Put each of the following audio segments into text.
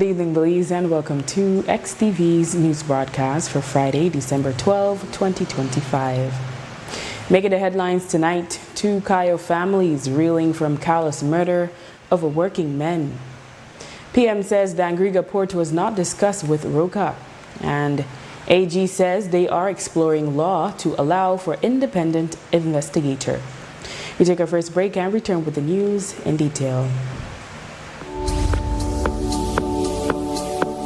Good evening, Belize, and welcome to XTV's news broadcast for Friday, December 12, 2025. Making the headlines tonight, 2 Cayo families reeling from callous murder of a working men. PM says the Angriga port was not discussed with ROCA, and AG says they are exploring law to allow for independent investigator. We take our first break and return with the news in detail.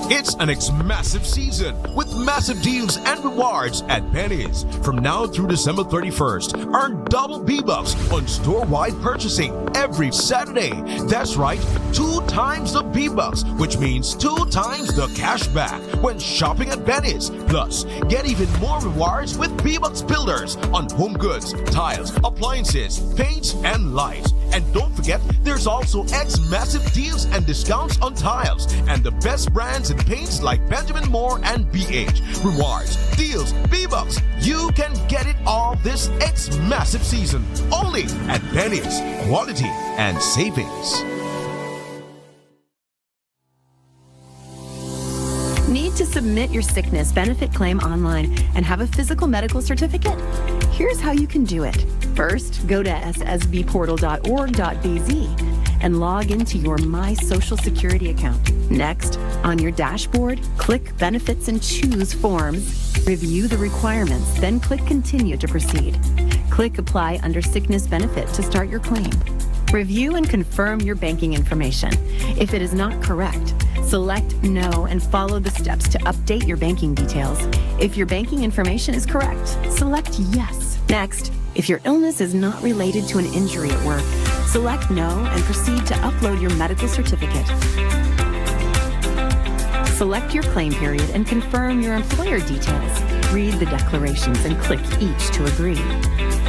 It's an massive season with massive deals and rewards at Penny's. From now through December 31st, earn double B-Bucks on store-wide purchasing every Saturday. That's right, 2 times the B-Bucks, which means 2 times the cash back when shopping at Penny's. Plus, get even more rewards with B-Bucks builders on home goods, tiles, appliances, paints, and lights. And don't forget, there's also massive deals and discounts on tiles and the best brands in paints like Benjamin Moore and BH. Rewards, deals, B-Bucks. You can get it all this massive season. Only at Penny's. Quality and savings. Need to submit your sickness benefit claim online and have a physical medical certificate? Here's how you can do it. First, go to ssbportal.org.bz and log into your My Social Security account. Next, on your dashboard, click Benefits and choose Forms. Review the requirements, then click Continue to proceed. Click Apply under Sickness Benefit to start your claim. Review and confirm your banking information. If it is not correct, select No and follow the steps to update your banking details. If your banking information is correct, select Yes. Next, if your illness is not related to an injury at work, select No and proceed to upload your medical certificate. Select your claim period and confirm your employer details. Read the declarations and click each to agree.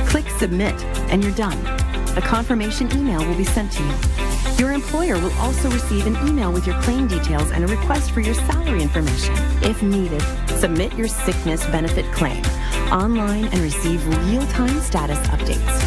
Click Submit and you're done. A confirmation email will be sent to you. Your employer will also receive an email with your claim details and a request for your salary information. If needed, submit your sickness benefit claim online and receive real-time status updates.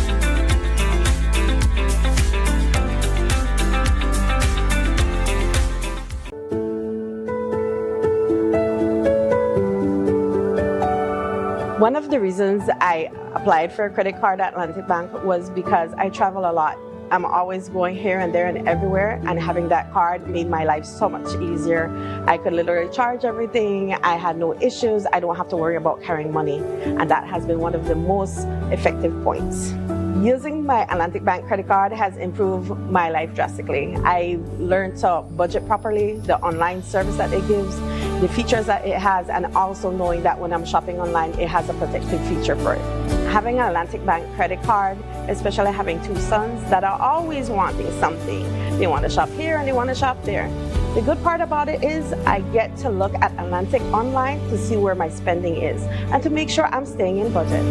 One of the reasons I applied for a credit card at Atlantic Bank was because I travel a lot. I'm always going here and there and everywhere, and having that card made my life so much easier. I could literally charge everything. I had no issues. I don't have to worry about carrying money, and that has been one of the most effective points. Using my Atlantic Bank credit card has improved my life drastically. I learned to budget properly, the online service that it gives, the features that it has, and also knowing that when I'm shopping online, it has a protective feature for it. Having an Atlantic Bank credit card, especially having 2 sons that are always wanting something. They want to shop here and they want to shop there. The good part about it is I get to look at Atlantic online to see where my spending is and to make sure I'm staying in budget.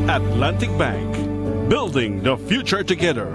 Atlantic Bank, building the future together.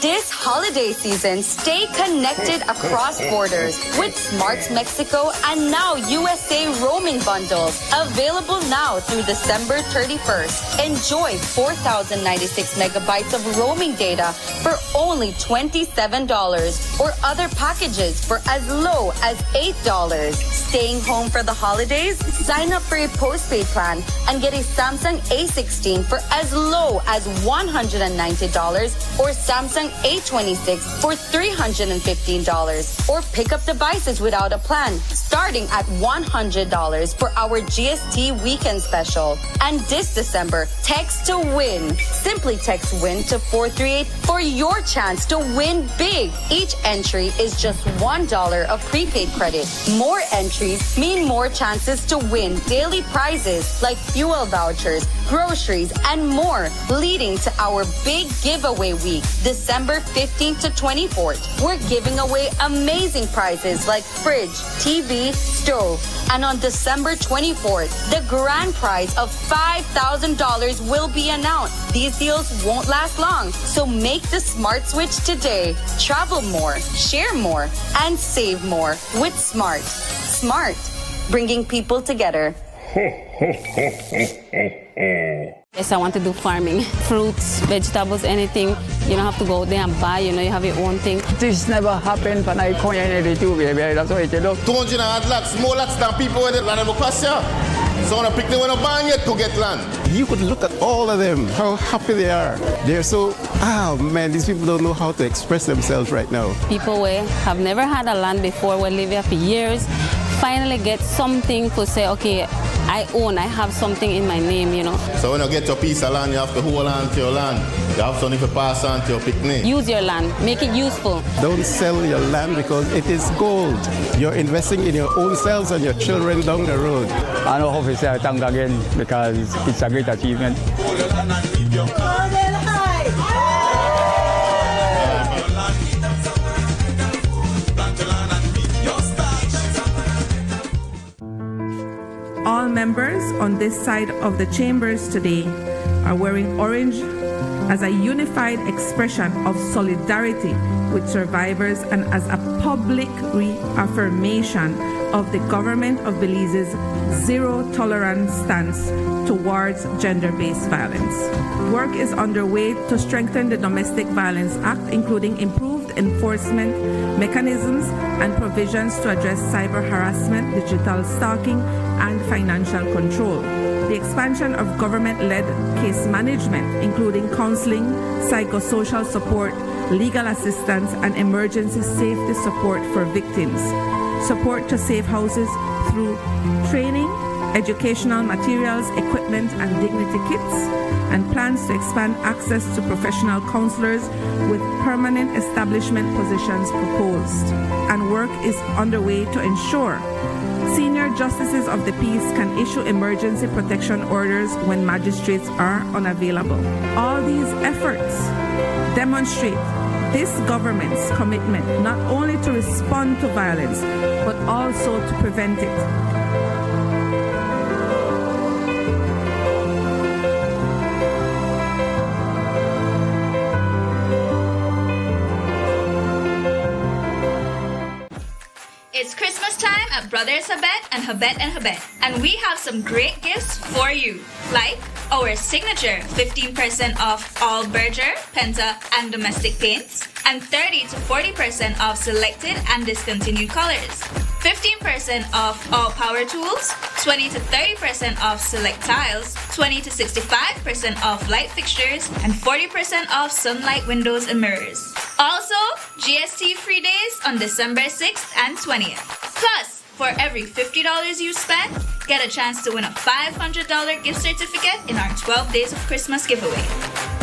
This holiday season, stay connected across borders with Smart's Mexico and now USA roaming bundles. Available now through December 31st. Enjoy 4,096 megabytes of roaming data for only $27 or other packages for as low as $8. Staying home for the holidays? Sign up for a postpaid plan and get a Samsung A16 for as low as $190 or Samsung A26 for $315, or pick up devices without a plan starting at $100 for our GST weekend special. And this December, text to win. Simply text WIN to 438 for your chance to win big. Each entry is just $1 of prepaid credit. More entries mean more chances to win daily prizes like fuel vouchers, groceries, and more, leading to our big giveaway week, December 15th to 24th. We're giving away amazing prizes like fridge, TV, stove. And on December 24th, the grand prize of $5,000 will be announced. These deals won't last long, so make the smart switch today. Travel more, share more, and save more with Smart. Smart, bringing people together. Yes, I want to do farming. Fruits, vegetables, anything. You don't have to go out there and buy, you have your own thing. This never happened when I come in the two, baby. That's what you do. 200 lots, more lots than people with land ever cost you. So when I pick them when I ban yet to get land. You could look at all of them, how happy they are. They're so, man, these people don't know how to express themselves right now. People who have never had a land before, will live here for years, finally get something to say, okay, I have something in my name, So when you get your piece of land, you have to hold on to your land. You have something to pass on to your picnic. Use your land, make it useful. Don't sell your land because it is gold. You're investing in your own selves and your children down the road. I know how to say thanks again because it's a great achievement. All members on this side of the chambers today are wearing orange as a unified expression of solidarity with survivors and as a public reaffirmation of the government of Belize's zero-tolerance stance towards gender-based violence. Work is underway to strengthen the Domestic Violence Act, including improved enforcement mechanisms and provisions to address cyber harassment, digital stalking, and financial control. The expansion of government-led case management, including counseling, psychosocial support, legal assistance, and emergency safety support for victims. Support to safe houses through training, educational materials, equipment, and dignity kits, and plans to expand access to professional counselors with permanent establishment positions proposed. And work is underway to ensure senior justices of the peace can issue emergency protection orders when magistrates are unavailable. All these efforts demonstrate this government's commitment not only to respond to violence, but also to prevent it. It's Christmas time at Brothers Habet and Habet, and we have some great gifts for you, like our signature 15% off all Berger, Penta, and domestic paints, and 30 to 40% off selected and discontinued colors. 15% off all power tools, 20 to 30% off select tiles, 20 to 65% off light fixtures, and 40% off sunlight windows and mirrors. Also, GST free days on December 6th and 20th. Plus, for every $50 you spend, get a chance to win a $500 gift certificate in our 12 Days of Christmas giveaway.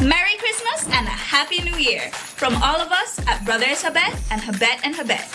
Merry Christmas and a Happy New Year from all of us at Brothers Habet and Habet.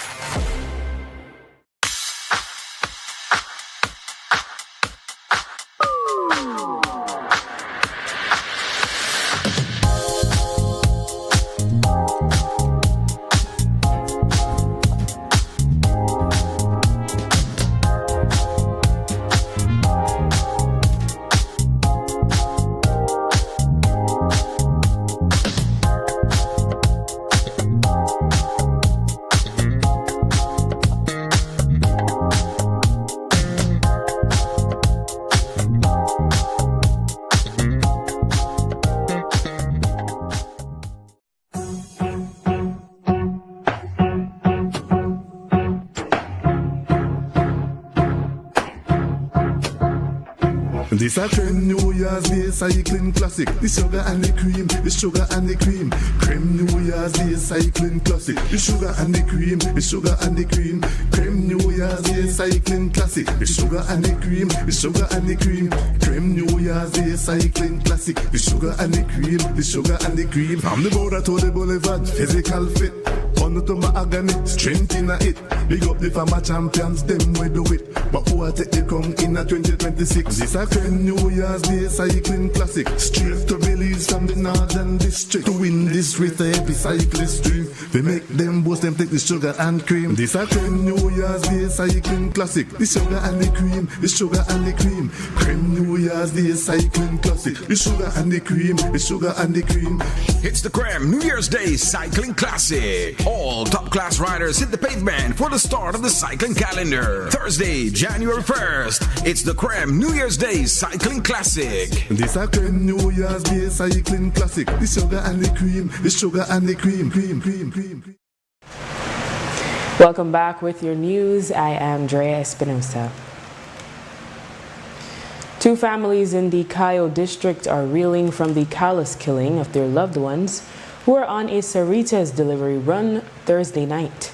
This a trend New Year's Day cycling classic. The sugar and the cream, the sugar and the cream. Cream New Year's Day cycling classic. The sugar and the cream, the sugar and the cream. Cream New Year's Day cycling classic. The sugar and the cream, the sugar and the cream. Cream New Year's Day cycling classic. The sugar and the cream, the sugar and the cream. From the border to the boulevard, physical fit. On to my agony, strength in it. Big up the farmer champions, them we do it. But who will take the crown in a 2026? This a trend New Year's Day cycling classic. Straight to Belize from the northern district. To win this race, the heavy cyclist dream. They make them boast, them take the sugar and cream. This a trend New Year's Day cycling classic. The sugar and the cream, the sugar and the cream. Cream New Year's Day cycling classic. The sugar and the cream, the sugar and the cream. It's the Cream New Year's Day Cycling Classic. All top-class riders hit the pavement for the start of the cycling calendar. Thursday, January 1st, it's the Creme New Year's Day Cycling Classic. This a Creme New Year's Day Cycling Classic. The sugar and the cream, the sugar and the cream. Welcome back with your news. I am Drea Espinosa. Two families in the Cayo district are reeling from the callous killing of their loved ones who were on a Sarita's delivery run Thursday night.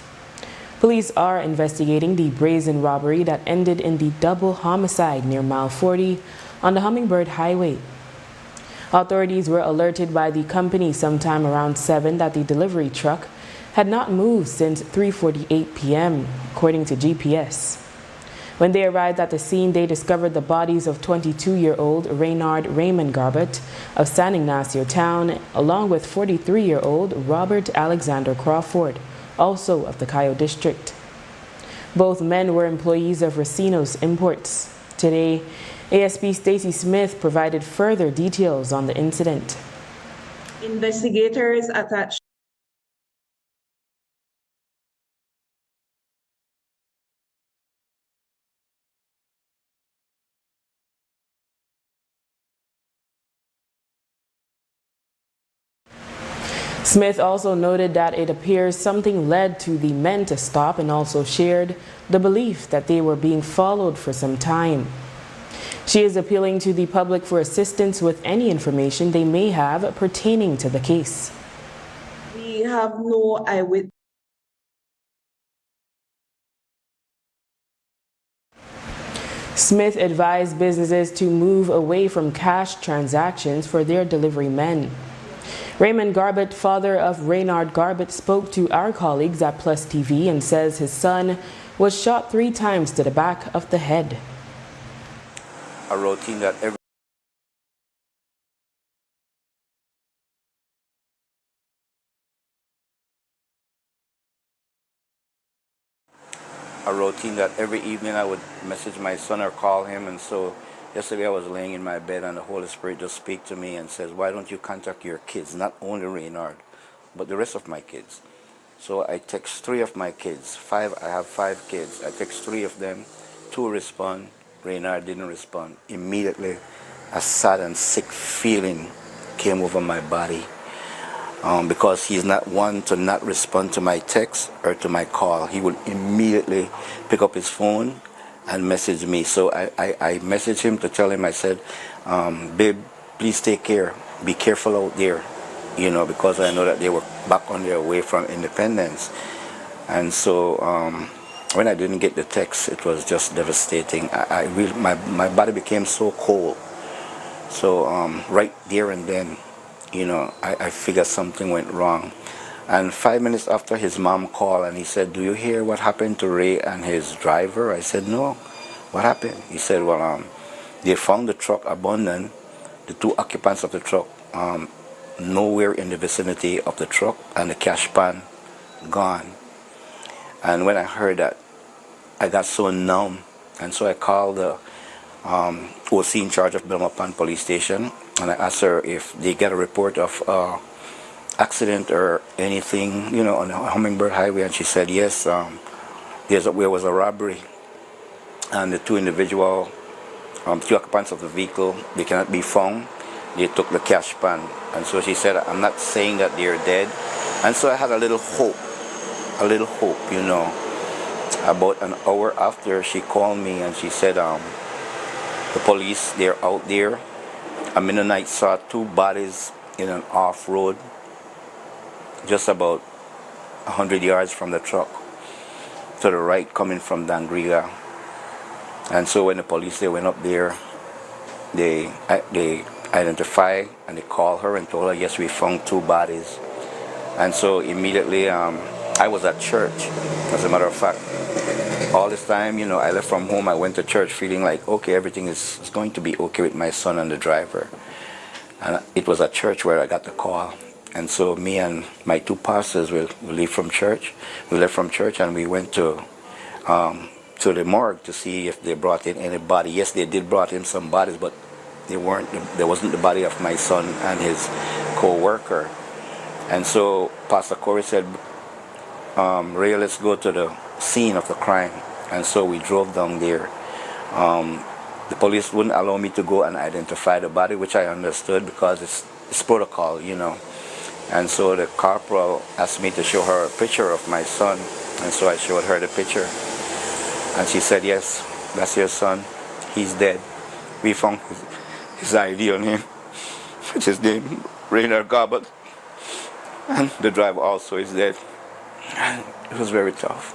Police are investigating the brazen robbery that ended in the double homicide near mile 40 on the Hummingbird Highway. Authorities were alerted by the company sometime around 7 that the delivery truck had not moved since 3:48 p.m., according to GPS. When they arrived at the scene, they discovered the bodies of 22-year-old Reynard Raymond Garbett of San Ignacio Town, along with 43-year-old Robert Alexander Crawford, also of the Cayo district. Both men were employees of Racino's Imports. Today, ASP Stacy Smith provided further details on the incident. Investigators attached Smith also noted that it appears something led to the men to stop and also shared the belief that they were being followed for some time. She is appealing to the public for assistance with any information they may have pertaining to the case. We have no eyewitness. Smith advised businesses to move away from cash transactions for their delivery men. Raymond Garbett, father of Reynard Garbett, spoke to our colleagues at Plus TV and says his son was shot 3 times to the back of the head. A routine that every evening I would message my son or call him, and so yesterday I was laying in my bed and the Holy Spirit just speak to me and says, why don't you contact your kids, not only Reynard, but the rest of my kids. So I text 3 of my kids, I have 5 kids. I text 3 of them, 2 respond, Reynard didn't respond. Immediately, a sad and sick feeling came over my body because he's not one to not respond to my text or to my call. He would immediately pick up his phone and message me. So I messaged him to tell him, I said, babe, please take care. Be careful out there, you know, because I know that they were back on their way from Independence. And so when I didn't get the text, it was just devastating. My body became so cold. So right there and then, you know, I figured something went wrong. And 5 minutes after, his mom called and he said, do you hear what happened to Ray and his driver? I said, no. What happened? He said, well, they found the truck abandoned, the 2 occupants of the truck nowhere in the vicinity of the truck, and the cash pan gone. And when I heard that, I got so numb. And so I called the OC in charge of Belmopan Police Station, and I asked her if they get a report of accident or anything, you know, on the Hummingbird Highway, and she said yes. There was a robbery, and the 2 individual, 2 occupants of the vehicle, they cannot be found. They took the cash pan, and so she said, I'm not saying that they're dead. And so I had a little hope, you know. About an hour after, she called me and she said, the police, they're out there. A Mennonite saw 2 bodies in an off-road, just about 100 yards from the truck, to the right, coming from Dangriga. And so when the police, they went up there, they identified and they called her and told her, yes, we found 2 bodies. And so immediately, I was at church, as a matter of fact. All this time, you know, I left from home, I went to church feeling like, okay, everything is going to be okay with my son and the driver. And it was at church where I got the call. And so me and my 2 pastors will leave from church. We left from church and we went to the morgue to see if they brought in any body. Yes, they did brought in some bodies, but there wasn't the body of my son and his co-worker. And so Pastor Corey said, Ray, let's go to the scene of the crime. And so we drove down there. The police wouldn't allow me to go and identify the body, which I understood because it's protocol, you know. And so the corporal asked me to show her a picture of my son. And so I showed her the picture. And she said, yes, that's your son. He's dead. We found his ID on him, which is named Rainer Garbett. And the driver also is dead. And it was very tough.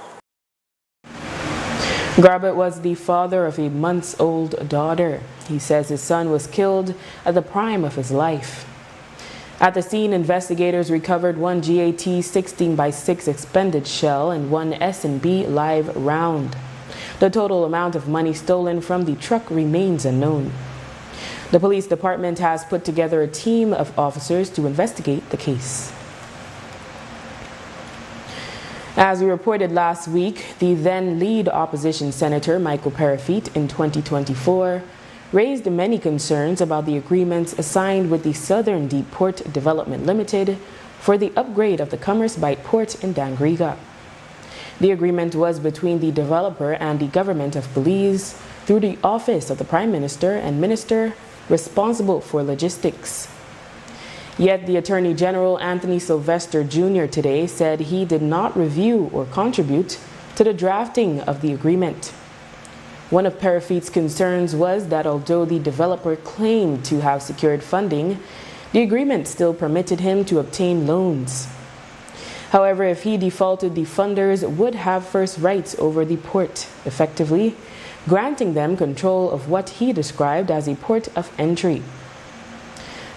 Garbett was the father of a months-old daughter. He says his son was killed at the prime of his life. At the scene, investigators recovered one GAT 16x6 expended shell and one S&B live round. The total amount of money stolen from the truck remains unknown. The police department has put together a team of officers to investigate the case. As we reported last week, the then lead opposition senator Michael Parafit in 2024 raised many concerns about the agreements signed with the Southern Deep Port Development Limited for the upgrade of the Commerce Bight Port in Dangriga. The agreement was between the developer and the government of Belize through the Office of the Prime Minister and Minister responsible for logistics. Yet the Attorney General Anthony Sylvester Jr. today said he did not review or contribute to the drafting of the agreement. One of Parafit's concerns was that although the developer claimed to have secured funding, the agreement still permitted him to obtain loans. However, if he defaulted, the funders would have first rights over the port, effectively granting them control of what he described as a port of entry.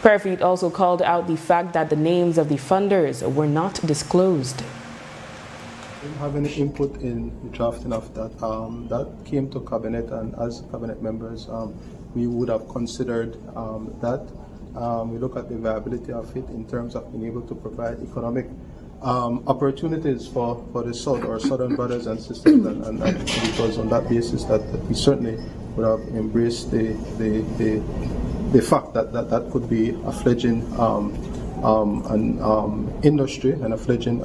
Parafit also called out the fact that the names of the funders were not disclosed. We didn't have any input in the drafting of that. That came to Cabinet, and as Cabinet members, we would have considered that. We look at the viability of it in terms of being able to provide economic opportunities for the South, or Southern brothers and sisters, and it was on that basis that we certainly would have embraced the fact that could be a fledgling industry and a fledgling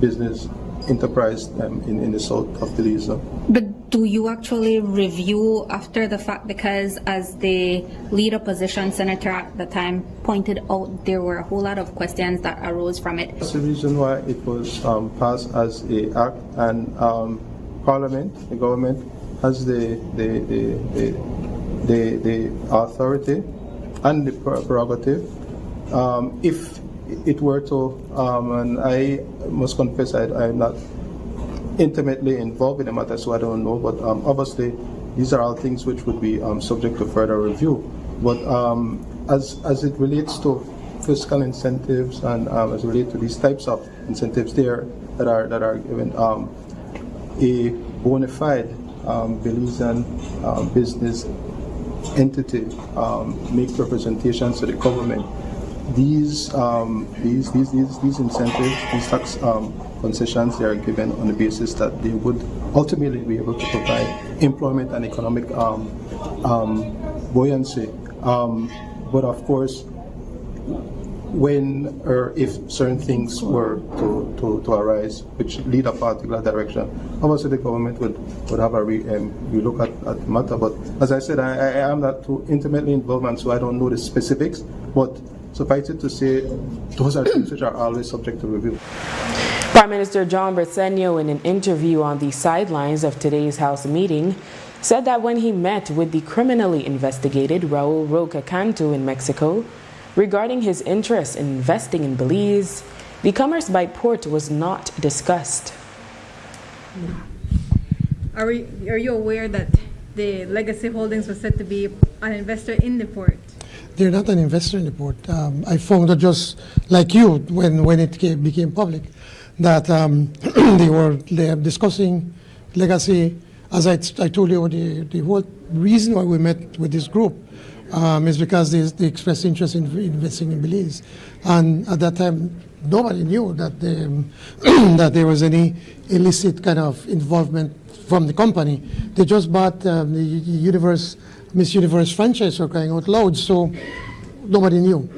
business enterprise in the south of Belize. But do you actually review after the fact? Because as the lead opposition senator at the time pointed out, there were a whole lot of questions that arose from it. That's the reason why it was passed as an act, and Parliament, the government, has the authority and the prerogative. If it were to, and I must confess I'm not intimately involved in the matter, so I don't know, but obviously these are all things which would be subject to further review. But as it relates to fiscal incentives and as it relates to these types of incentives there that are given, a bona fide Belizean business entity make representations to the government. These incentives, these tax concessions, they are given on the basis that they would ultimately be able to provide employment and economic buoyancy. But of course, when or if certain things were to arise which lead a particular direction, obviously the government would have a look at the matter. But as I said, I am not too intimately involved, and so I don't know the specifics. But suffice it to say, those are things which are always subject to review. Prime Minister John Briceño, in an interview on the sidelines of today's House meeting, said that when he met with the criminally investigated Raul Roca Cantu in Mexico regarding his interest in investing in Belize, the Commerce Bight Port was not discussed. Are you aware that the Legacy Holdings was said to be an investor in the port? They're not an investor in the port. I found that just like you, when it became public, that they were discussing Legacy. As I told you, the whole reason why we met with this group is because they expressed interest in investing in Belize. And at that time, nobody knew that that there was any illicit kind of involvement from the company. They just bought the Miss Universe franchise for crying out loud, so nobody knew.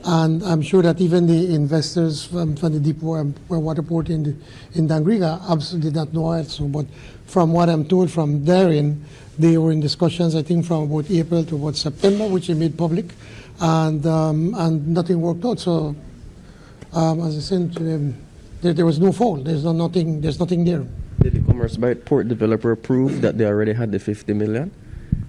And I'm sure that even the investors from the deep water port in Dangriga absolutely did not know also. But from what I'm told from Darien, they were in discussions, I think, from about April to about September, which they made public, and nothing worked out. So, as I said, there was no fault. There's nothing there. Did the Commerce by Port developer prove that they already had the 50 million?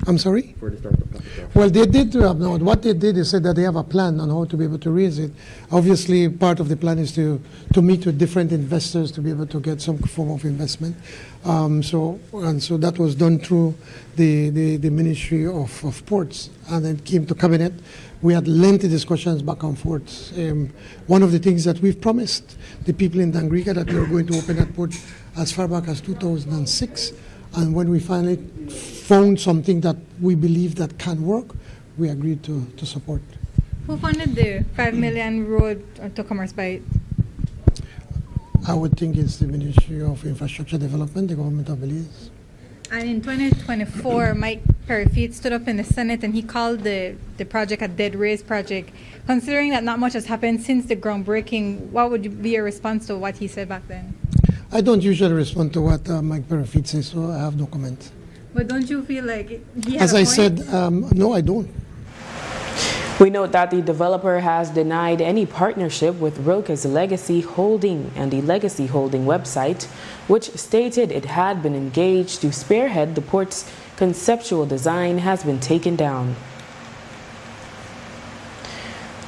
I'm sorry? For the startup capital. Well, they did. What they did is said that they have a plan on how to be able to raise it. Obviously, part of the plan is to meet with different investors to be able to get some form of investment. So that was done through the Ministry of Ports, and then came to Cabinet. We had lengthy discussions back and forth. One of the things that we've promised the people in Dangriga that we were going to open that port as far back as 2006. And when we finally found something that we believe that can work, we agreed to support. Who funded the 5 million road to Commerce by? I would think it's the Ministry of Infrastructure Development, the government of Belize. And in 2024, Mike Perifeet stood up in the Senate and he called the project a dead race project. Considering that not much has happened since the groundbreaking, what would be your response to what he said back then? I don't usually respond to what Mike Perifeet says, so I have no comment. But don't you feel like he had As a I point? said, no, I don't. We note that the developer has denied any partnership with Roca's Legacy Holding, and the Legacy Holding website, which stated it had been engaged to spearhead the port's conceptual design, has been taken down.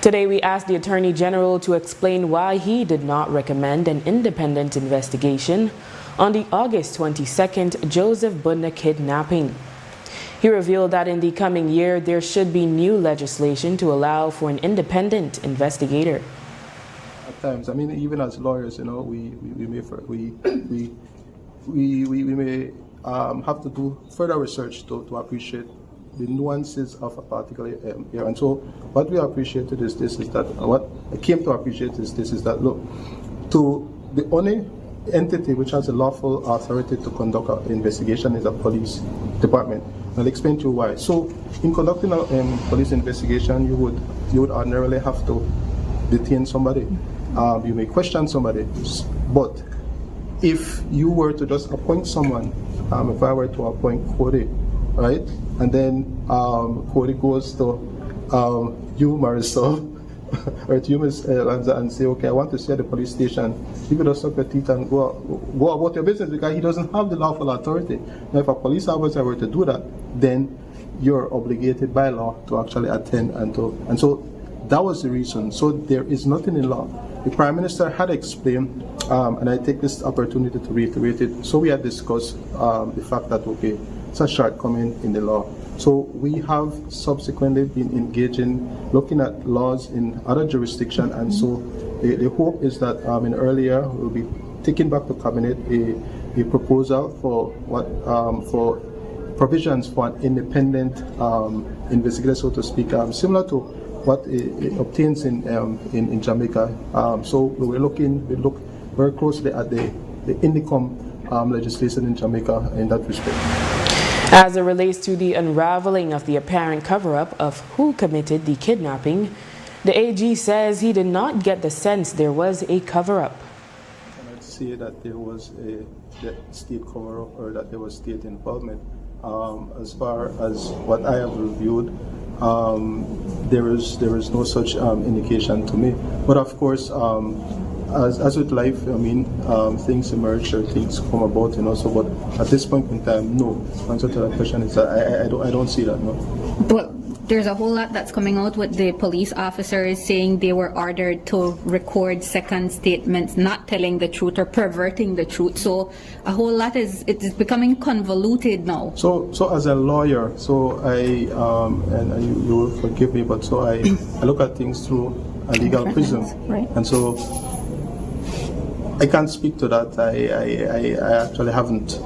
Today, we asked the Attorney General to explain why he did not recommend an independent investigation on the August 22nd Joseph Budna kidnapping. He revealed that in the coming year, there should be new legislation to allow for an independent investigator. At times, I mean, even as lawyers, you know, we may have to do further research to appreciate the nuances of a particular area. And so what we appreciated is that what I came to appreciate is that, look, to the only entity which has a lawful authority to conduct an investigation is a police department. I'll explain to you why. So in conducting a police investigation, you would ordinarily have to detain somebody. You may question somebody, but if you were to just appoint someone, if I were to appoint Cody, right? And then Cody goes to you, Marisol, or to you, Ms. Lanza, and say, okay, I want to see at the police station. You could just suck your teeth and go about your business because he doesn't have the lawful authority. Now, if a police officer were to do that, then you're obligated by law to actually attend and so that was the reason. So there is nothing in law. The Prime Minister had explained, and I take this opportunity to reiterate it. So we had discussed the fact that, okay, it's a shortcoming in the law. So we have subsequently been engaging, looking at laws in other jurisdictions, and so the hope is that in earlier we'll be taking back to Cabinet a proposal for for provisions for an independent investigator, so to speak, similar to what it obtains in Jamaica. So we look very closely at the INDICOM legislation in Jamaica in that respect. As it relates to the unraveling of the apparent cover-up of who committed the kidnapping, the AG says he did not get the sense there was a cover-up. I cannot say that there was a state cover-up or that there was state involvement. As far as what I have reviewed, there is no such indication to me. But of course, as with life, I mean, things emerge or things come about, you know. So, but at this point in time, no. Answer to that question is that I don't see that, no. Well, there's a whole lot that's coming out with the police officers saying they were ordered to record second statements, not telling the truth or perverting the truth. So a whole lot is becoming convoluted now. So as a lawyer, so I and you will forgive me, but so I look at things through a legal prism, right? And so I can't speak to that. I actually haven't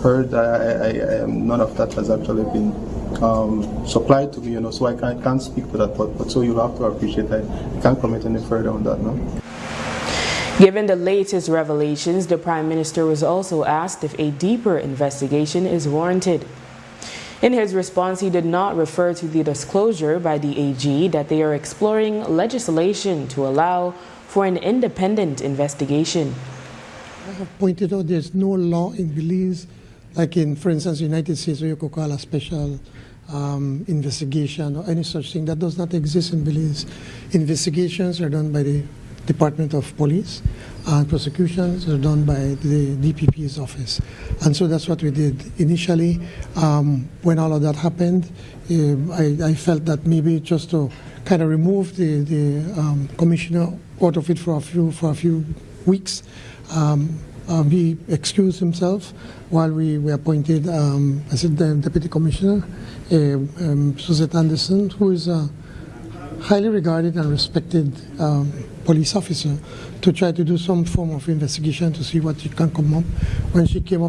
heard. None of that has actually been supplied to me, you know. So I can't speak to that. But so you'll have to appreciate that. I can't comment any further on that, no. Given the latest revelations, the Prime Minister was also asked if a deeper investigation is warranted. In his response, he did not refer to the disclosure by the AG that they are exploring legislation to allow for an independent investigation. I have pointed out there's no law in Belize, like in, for instance, the United States, where you could call a special investigation or any such thing. That does not exist in Belize. Investigations are done by the Department of Police, and prosecutions are done by the DPP's office. And so that's what we did. Initially, when all of that happened, I felt that maybe just to kind of remove the commissioner out of it for a few weeks, he excused himself while we appointed, the Deputy Commissioner, Suzette Anderson, who is a highly regarded and respected police officer, to try to do some form of investigation to see what she can come up. When she gave me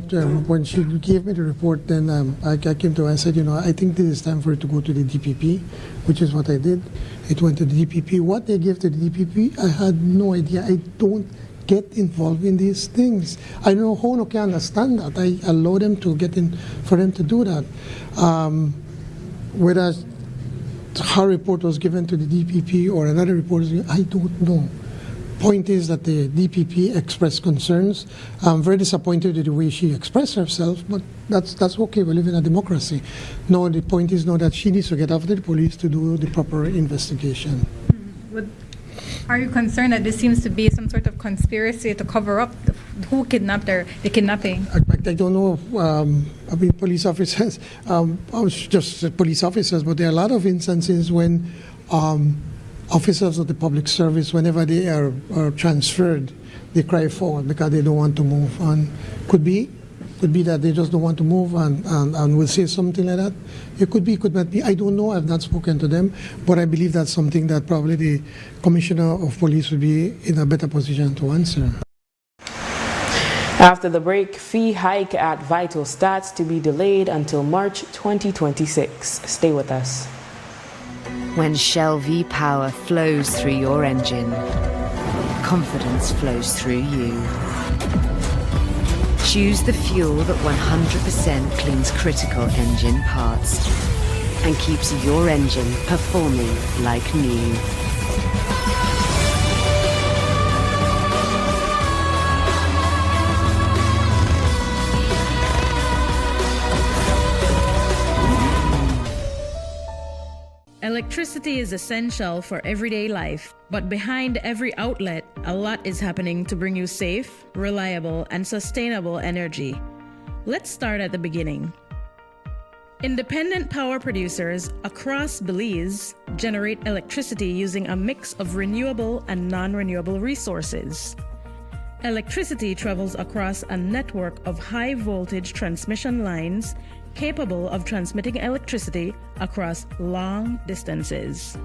the report, then I came to her and said, I think this is time for it to go to the DPP, which is what I did. It went to the DPP. What they gave to the DPP, I had no idea. I don't get involved in these things. I don't know how I can understand that. I allow them to get in, for them to do that. Whether her report was given to the DPP or another report, I don't know. Point is that the DPP expressed concerns. I'm very disappointed with the way she expressed herself, but that's okay. We live in a democracy. No, the point is now that she needs to get after the police to do the proper investigation. Are you concerned that this seems to be some sort of conspiracy to cover up who kidnapped her, the kidnapping? I don't know. Police officers, just police officers, but there are a lot of instances when officers of the public service, whenever they are transferred, they cry forward because they don't want to move. And could be that they just don't want to move and will say something like that. It could be, could not be. I don't know. I've not spoken to them, but I believe that's something that probably the Commissioner of Police will be in a better position to answer. After the break, fee hike at Vital Stats to be delayed until March 2026. Stay with us. When Shell V-Power flows through your engine, confidence flows through you. Choose the fuel that 100% cleans critical engine parts and keeps your engine performing like new. Electricity is essential for everyday life, but behind every outlet, a lot is happening to bring you safe, reliable, and sustainable energy. Let's start at the beginning. Independent power producers across Belize generate electricity using a mix of renewable and non-renewable resources. Electricity travels across a network of high-voltage transmission lines capable of transmitting electricity across long distances.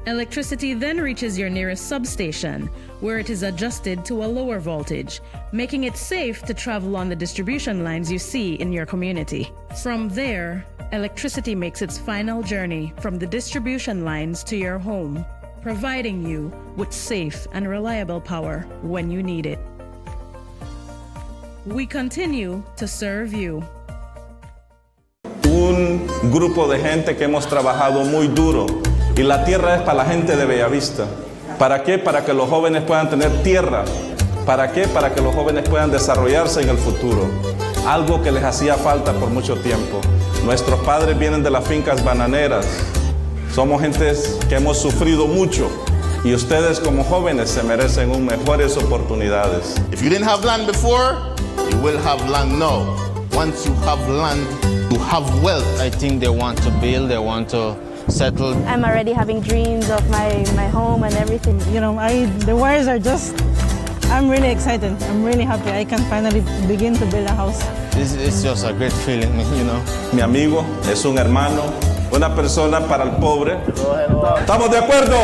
Electricity then reaches your nearest substation, where it is adjusted to a lower voltage, making it safe to travel on the distribution lines you see in your community. From there, electricity makes its final journey from the distribution lines to your home, providing you with safe and reliable power when you need it. We continue to serve you. Un grupo de gente que hemos trabajado muy duro y la tierra es para la gente de Bellavista. ¿Para qué? Para que los jóvenes puedan tener tierra. ¿Para qué? Para que los jóvenes puedan desarrollarse en el futuro. Algo que les hacía falta por mucho tiempo. Nuestros padres vienen de las fincas bananeras. Somos gentes que hemos sufrido mucho y ustedes como jóvenes se merecen mejores oportunidades. If you didn't have land before, you will have land now. Once you have land, you have wealth. I think they want to build, they want to settle. I'm already having dreams of my home and everything. The wires are just, I'm really excited. I'm really happy. I can finally begin to build a house. It's just a great feeling, Mi amigo es un hermano, una persona para el pobre. ¿Estamos de acuerdo?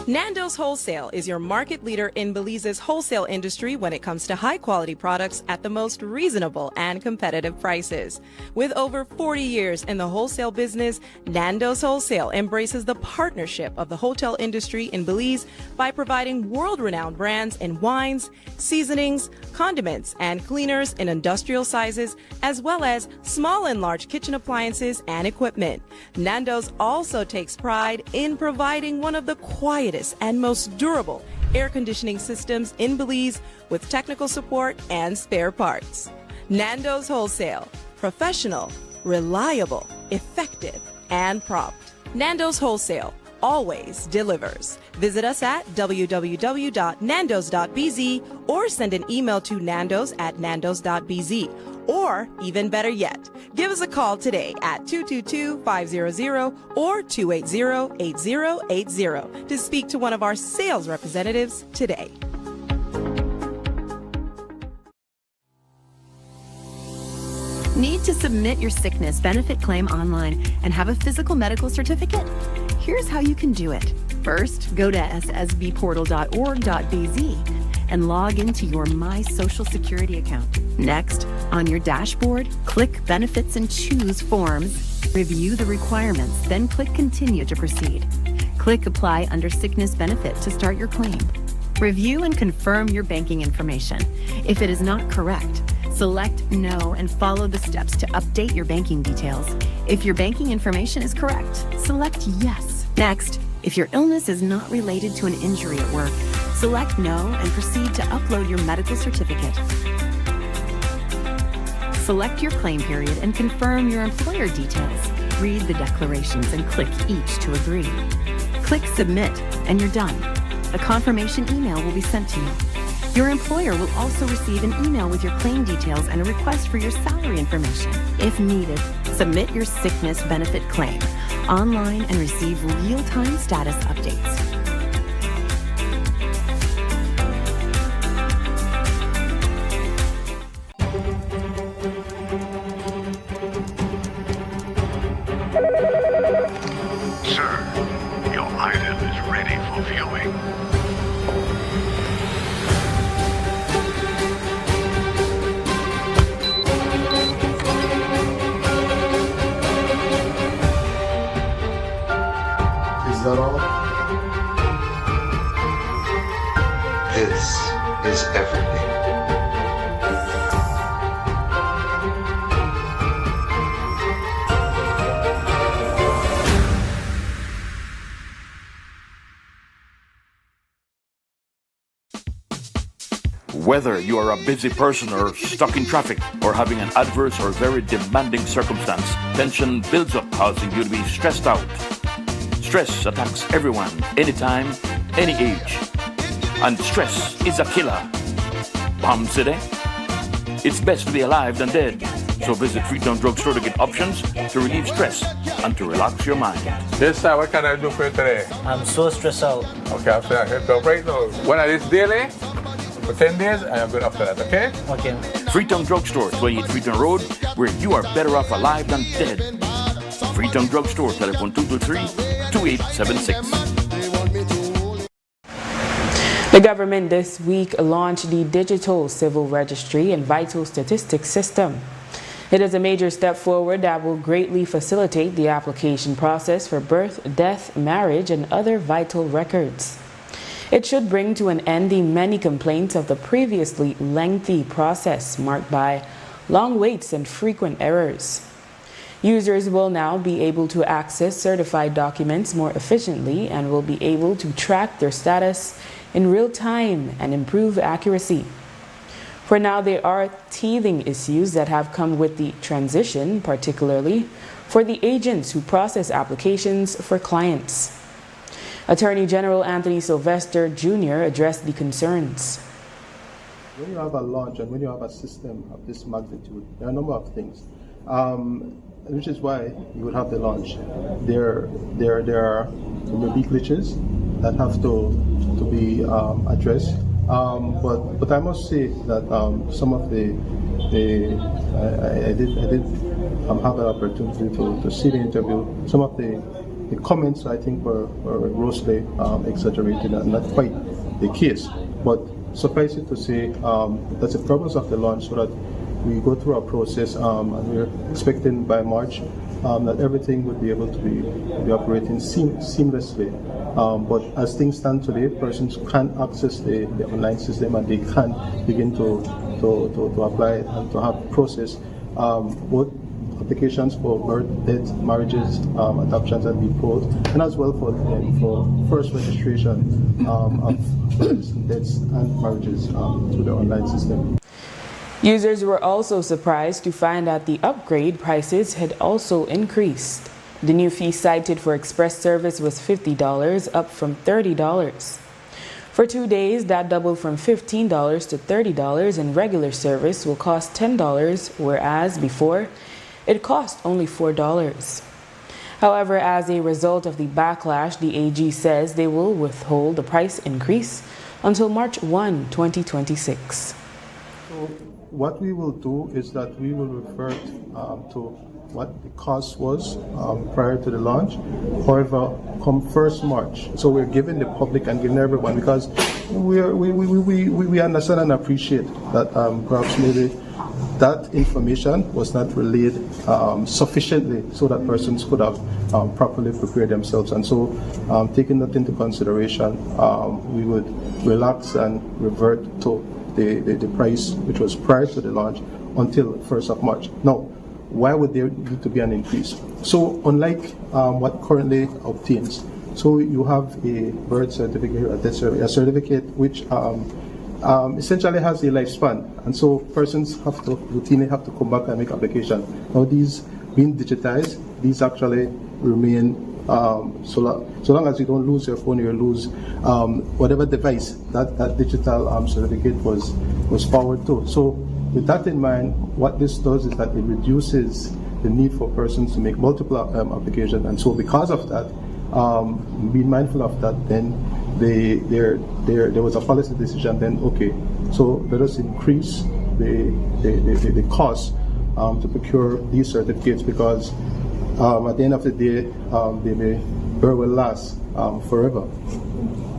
Nando's Wholesale is your market leader in Belize's wholesale industry when it comes to high-quality products at the most reasonable and competitive prices. With over 40 years in the wholesale business, Nando's Wholesale embraces the partnership of the hotel industry in Belize by providing world-renowned brands in wines, seasonings, condiments, and cleaners in industrial sizes, as well as small and large kitchen appliances and equipment. Nando's also takes pride in providing one of the quietest and most durable air conditioning systems in Belize with technical support and spare parts. Nando's Wholesale. Professional, reliable, effective, and prompt. Nando's Wholesale always delivers. Visit us at www.nandos.bz or send an email to nandos@nandos.bz. Or, even better yet, give us a call today at 222-500 or 280-8080 to speak to one of our sales representatives today. Need to submit your sickness benefit claim online and have a physical medical certificate? Here's how you can do it. First, go to ssbportal.org.bz and log into your My Social Security account. Next, on your dashboard, click Benefits and choose Forms. Review the requirements, then click Continue to proceed. Click Apply under Sickness Benefit to start your claim. Review and confirm your banking information. If it is not correct, select No and follow the steps to update your banking details. If your banking information is correct, select Yes. Next, if your illness is not related to an injury at work, select No and proceed to upload your medical certificate. Select your claim period and confirm your employer details. Read the declarations and click each to agree. Click Submit and you're done. A confirmation email will be sent to you. Your employer will also receive an email with your claim details and a request for your salary information. If needed, submit your sickness benefit claim online and receive real-time status updates. Sir, your item is ready for viewing. Is that all? This is everything. Whether you are a busy person or stuck in traffic or having an adverse or very demanding circumstance, tension builds up, causing you to be stressed out. Stress attacks everyone, anytime, any age. And stress is a killer. Palm City? It's best to be alive than dead. So visit Freetown Drugstore to get options to relieve stress and to relax your mind. Yes, sir. What can I do for you today? I'm so stressed out. Okay, I'm saying I can help right now. When I this daily, for 10 days, I am good after that, okay? Okay. Freetown Drugstore, 28 Freetown Road, where you are better off alive than dead. Freetown Drugstore, telephone 223-2876. The government this week launched the Digital Civil Registry and Vital Statistics System. It is a major step forward that will greatly facilitate the application process for birth, death, marriage, and other vital records. It should bring to an end the many complaints of the previously lengthy process marked by long waits and frequent errors. Users will now be able to access certified documents more efficiently and will be able to track their status in real time and improve accuracy. For now, there are teething issues that have come with the transition, particularly for the agents who process applications for clients. Attorney General Anthony Sylvester Jr. addressed the concerns. When you have a launch and when you have a system of this magnitude, there are a number of things, which is why you would have the launch. There will be glitches that have to be addressed. But I must say that some of I did have an opportunity to see the interview. Some of the the comments, I think, were grossly exaggerated and not quite the case. But suffice it to say, that's the purpose of the launch, so that we go through our process, and we're expecting by March that everything would be able to be operating seamlessly. But as things stand today, persons can access the online system, and they can begin to apply and to have process both applications for birth, death, marriages, adoptions, and default, and as well for first registration of births, deaths, and marriages through the online system. Users were also surprised to find that the upgrade prices had also increased. The new fee cited for express service was $50, up from $30. For 2 days, that doubled from $15 to $30, and regular service will cost $10, whereas before, it cost only $4. However, as a result of the backlash, the AG says they will withhold the price increase until March 1, 2026. So what we will do is that we will revert to what the cost was prior to the launch. However, come 1st March, so we're giving the public and giving everyone, because we understand and appreciate that perhaps maybe that information was not relayed sufficiently so that persons could have properly prepared themselves. And so, taking that into consideration, we would relax and revert to the price which was prior to the launch until 1st of March. Now, why would there need to be an increase? So, unlike what currently obtains, so you have a birth certificate, a death certificate, a certificate which essentially has a lifespan, and so persons have to routinely have to come back and make application. Now, these being digitized, these actually remain so long as you don't lose your phone, you lose whatever device that digital certificate was forwarded to. So with that in mind, what this does is that it reduces the need for persons to make multiple applications, and so because of that, being mindful of that, then there was a policy decision then, okay, so let us increase the cost to procure these certificates, because at the end of the day, they may very well last forever.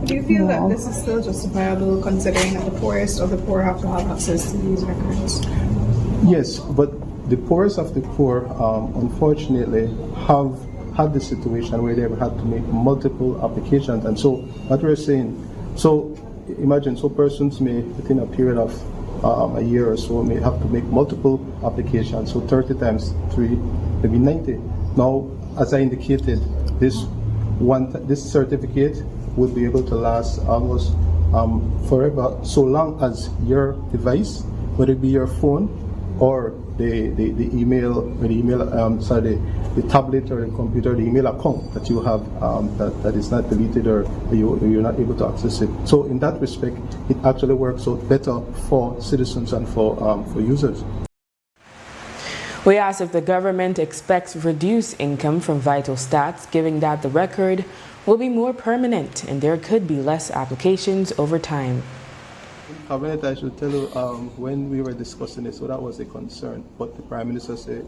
Do you feel that this is still justifiable, considering that the poorest of the poor have to have access to these records? Yes, but the poorest of the poor, unfortunately, have had the situation where they've had to make multiple applications. And so what we're saying, so imagine, so persons may, within a period of a year or so, may have to make multiple applications. So 30 times 3, maybe 90. Now, as I indicated, this certificate would be able to last almost forever, so long as your device, whether it be your phone or the tablet or the computer, the email account that you have that is not deleted or you're not able to access it. So in that respect, it actually works out better for citizens and for users. We asked if the government expects reduced income from vital stats, given that the record will be more permanent and there could be less applications over time. Cabinet, I should tell you, when we were discussing it, so that was a concern. But the Prime Minister said,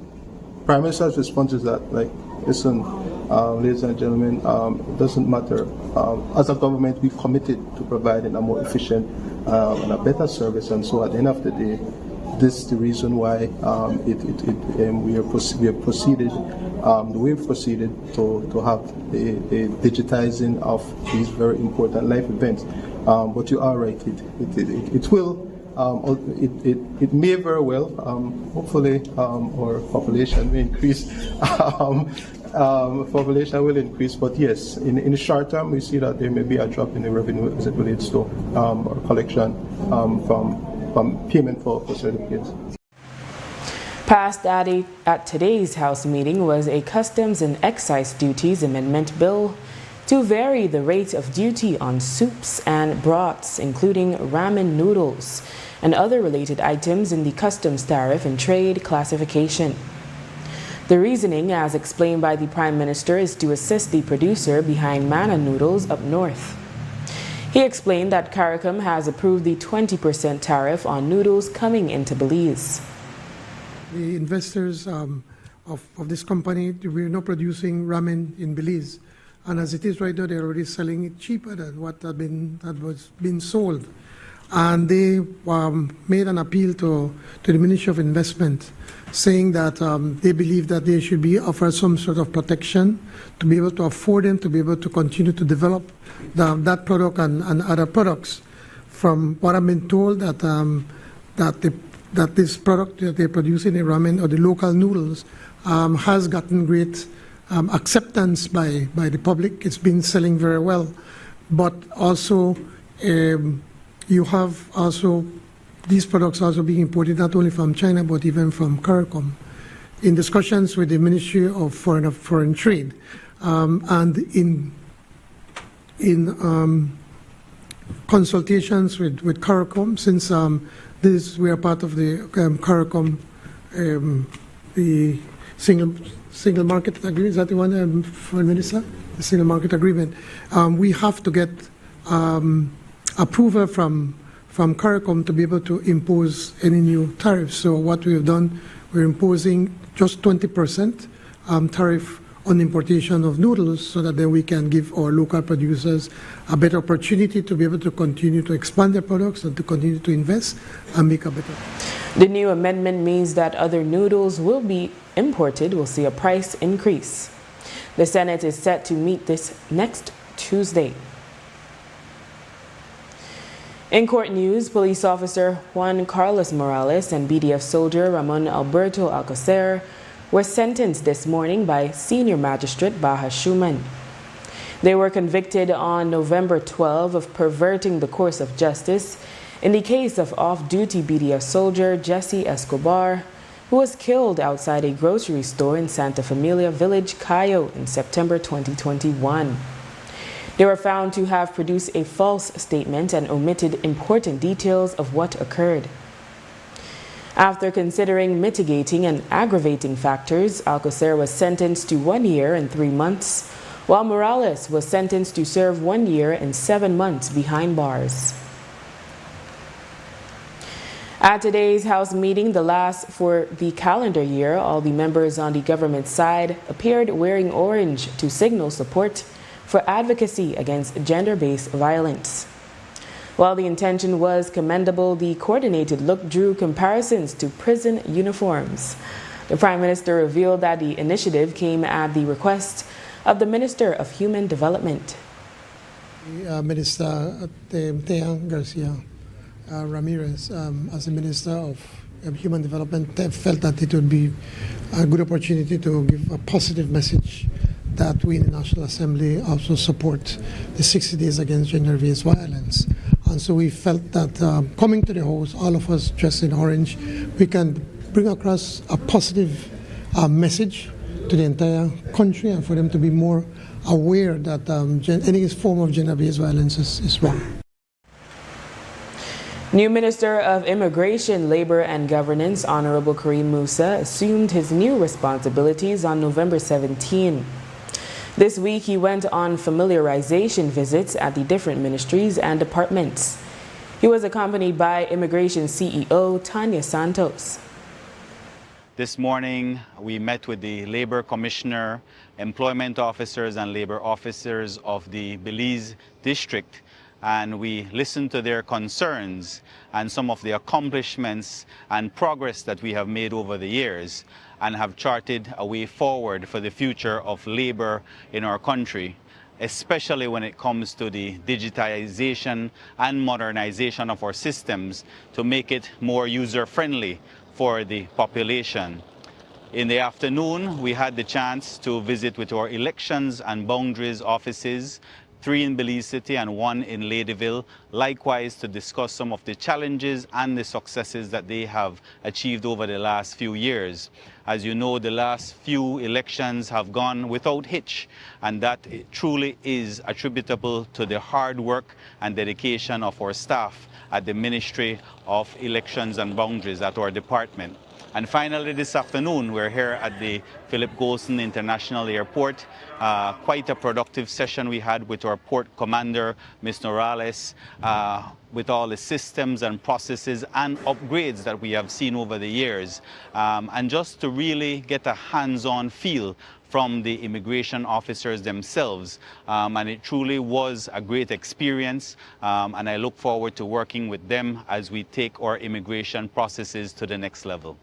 Prime Minister's response is that, like, listen, ladies and gentlemen, it doesn't matter. As a government, we've committed to providing a more efficient and a better service, and so at the end of the day, this is the reason why we have proceeded the way we've proceeded to have the digitizing of these very important life events. But you are right, it will. It may very well, hopefully, our population may increase. Population will increase, but yes, in the short term, we see that there may be a drop in the revenue as it relates to our collection from payment for certificates. Passed at today's House meeting was a Customs and Excise Duties Amendment Bill to vary the rate of duty on soups and broths, including ramen noodles and other related items in the customs tariff and trade classification. The reasoning, as explained by the Prime Minister, is to assist the producer behind manna noodles up north. He explained that CARICOM has approved the 20% tariff on noodles coming into Belize. The investors of this company, we're not producing ramen in Belize. And as it is right now, they're already selling it cheaper than what was being sold. And they made an appeal to the Ministry of Investment, saying that they believe that they should be offered some sort of protection to be able to afford them, to be able to continue to develop that product and other products. From what I've been told, that this product that they're producing, the ramen or the local noodles, has gotten great acceptance by the public. It's been selling very well. But also, you have also these products also being imported not only from China but even from CARICOM. In discussions with the Ministry of Foreign Trade and in consultations with CARICOM, since we are part of the CARICOM, the single market agreement. Is that the one, Foreign Minister? The single market agreement. We have to get approval from CARICOM to be able to impose any new tariffs. So what we have done, we're imposing just 20% tariff on importation of noodles, so that then we can give our local producers a better opportunity to be able to continue to expand their products and to continue to invest and make a better. The new amendment means that other noodles will be imported will see a price increase. The Senate is set to meet this next Tuesday. In court news, police officer Juan Carlos Morales and BDF soldier Ramon Alberto Alcocer were sentenced this morning by Senior Magistrate Baja Schumann. They were convicted on November 12 of perverting the course of justice in the case of off-duty BDF soldier Jesse Escobar, who was killed outside a grocery store in Santa Familia Village, Cayo, in September 2021. They were found to have produced a false statement and omitted important details of what occurred. After considering mitigating and aggravating factors, Alcocer was sentenced to 1 year and 3 months, while Morales was sentenced to serve 1 year and 7 months behind bars. At today's House meeting, the last for the calendar year, all the members on the government side appeared wearing orange to signal support for advocacy against gender-based violence. While the intention was commendable, the coordinated look drew comparisons to prison uniforms. The Prime Minister revealed that the initiative came at the request of the Minister of Human Development. Minister Drea Garcia Ramirez, as the Minister of Human Development, felt that it would be a good opportunity to give a positive message that we in the National Assembly also support the 60 Days Against Gender-Based Violence. And so we felt that coming to the House, all of us dressed in orange, we can bring across a positive message to the entire country and for them to be more aware that any form of gender-based violence is wrong. New Minister of Immigration, Labor and Governance, Honorable Kareem Musa, assumed his new responsibilities on November 17. This week, he went on familiarization visits at the different ministries and departments. He was accompanied by Immigration CEO Tanya Santos. This morning, we met with the Labor Commissioner, employment officers and labor officers of the Belize district, and we listened to their concerns and some of the accomplishments and progress that we have made over the years, and have charted a way forward for the future of labor in our country, especially when it comes to the digitization and modernization of our systems to make it more user-friendly for the population. In the afternoon, we had the chance to visit with our elections and boundaries offices, 3 in Belize City and 1 in Ladyville, likewise to discuss some of the challenges and the successes that they have achieved over the last few years. As you know, the last few elections have gone without hitch, and that truly is attributable to the hard work and dedication of our staff at the Ministry of Elections and Boundaries at our department. And finally, this afternoon, we're here at the Philip Golson International Airport. Quite a productive session we had with our port commander, Ms. Morales, with all the systems and processes and upgrades that we have seen over the years. And just to really get a hands-on feel from the immigration officers themselves. And it truly was a great experience. And I look forward to working with them as we take our immigration processes to the next level.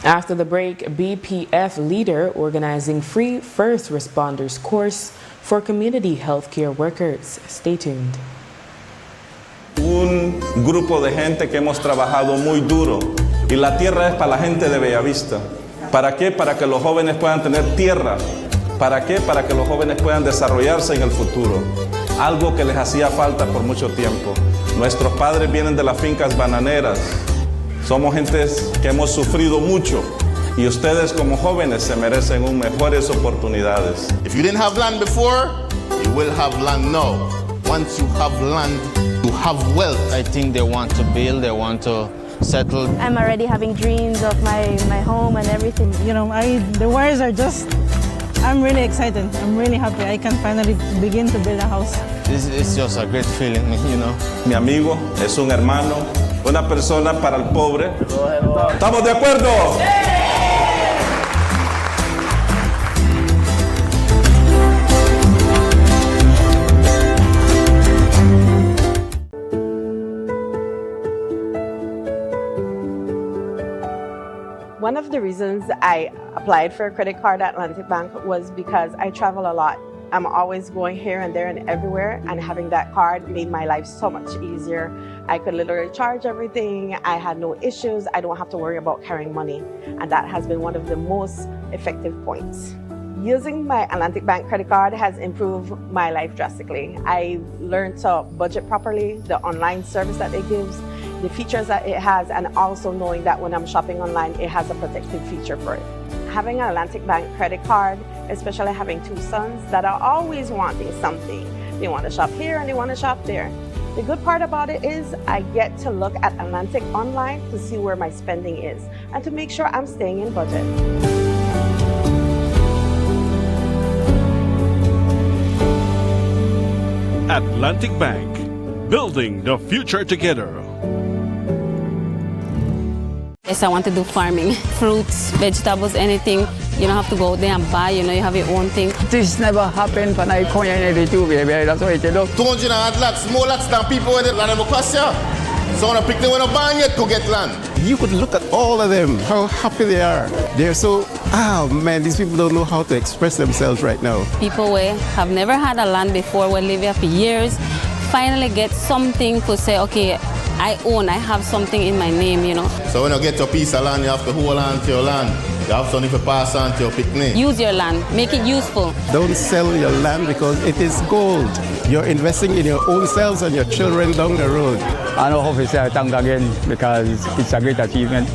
After the break, BPF leader organizing free first responders course for community healthcare workers. Stay tuned. Un grupo de gente que hemos trabajado muy duro y la tierra es para la gente de Bellavista. ¿Para qué? Para que los jóvenes puedan tener tierra. ¿Para qué? Para que los jóvenes puedan desarrollarse en el futuro. Algo que les hacía falta por mucho tiempo. Nuestros padres vienen de las fincas bananeras. Somos gentes que hemos sufrido mucho y ustedes como jóvenes se merecen mejores oportunidades. If you didn't have land before, you will have land now. Once you have land, you have wealth. I think they want to build, they want to settle. I'm already having dreams of my home and everything. You know, the wires are just, I'm really excited. I'm really happy. I can finally begin to build a house. It's just a great feeling, you know. Mi amigo es un hermano, una persona para el pobre. ¿Estamos de acuerdo? One of the reasons I applied for a credit card at Atlantic Bank was because I travel a lot. I'm always going here and there and everywhere, and having that card made my life so much easier. I could literally charge everything. I had no issues. I don't have to worry about carrying money. And that has been one of the most effective points. Using my Atlantic Bank credit card has improved my life drastically. I learned to budget properly, the online service that it gives, the features that it has, and also knowing that when I'm shopping online, it has a protective feature for it. Having an Atlantic Bank credit card, especially having two sons that are always wanting something. They want to shop here and they want to shop there. The good part about it is I get to look at Atlantic online to see where my spending is and to make sure I'm staying in budget. Atlantic Bank, building the future together. Yes, I want to do farming. Fruits, vegetables, anything. You don't have to go out there and buy, you know, you have your own thing. This never happened when I come in the two, baby. That's what I do. 200 lots, more lots than people with land of Equasia. So when I pick them when a barn yet to get land. You could look at all of them, how happy they are. They're so, man, these people don't know how to express themselves right now. People who have never had a land before, will live here for years, finally get something to say, okay, I own, I have something in my name, you know. So when you get your piece of land, you have to hold on to your land. You have something to pass on to your picnic. Use your land, make it useful. Don't sell your land because it is gold. You're investing in your own selves and your children down the road. I know how to say thank again because it's a great achievement.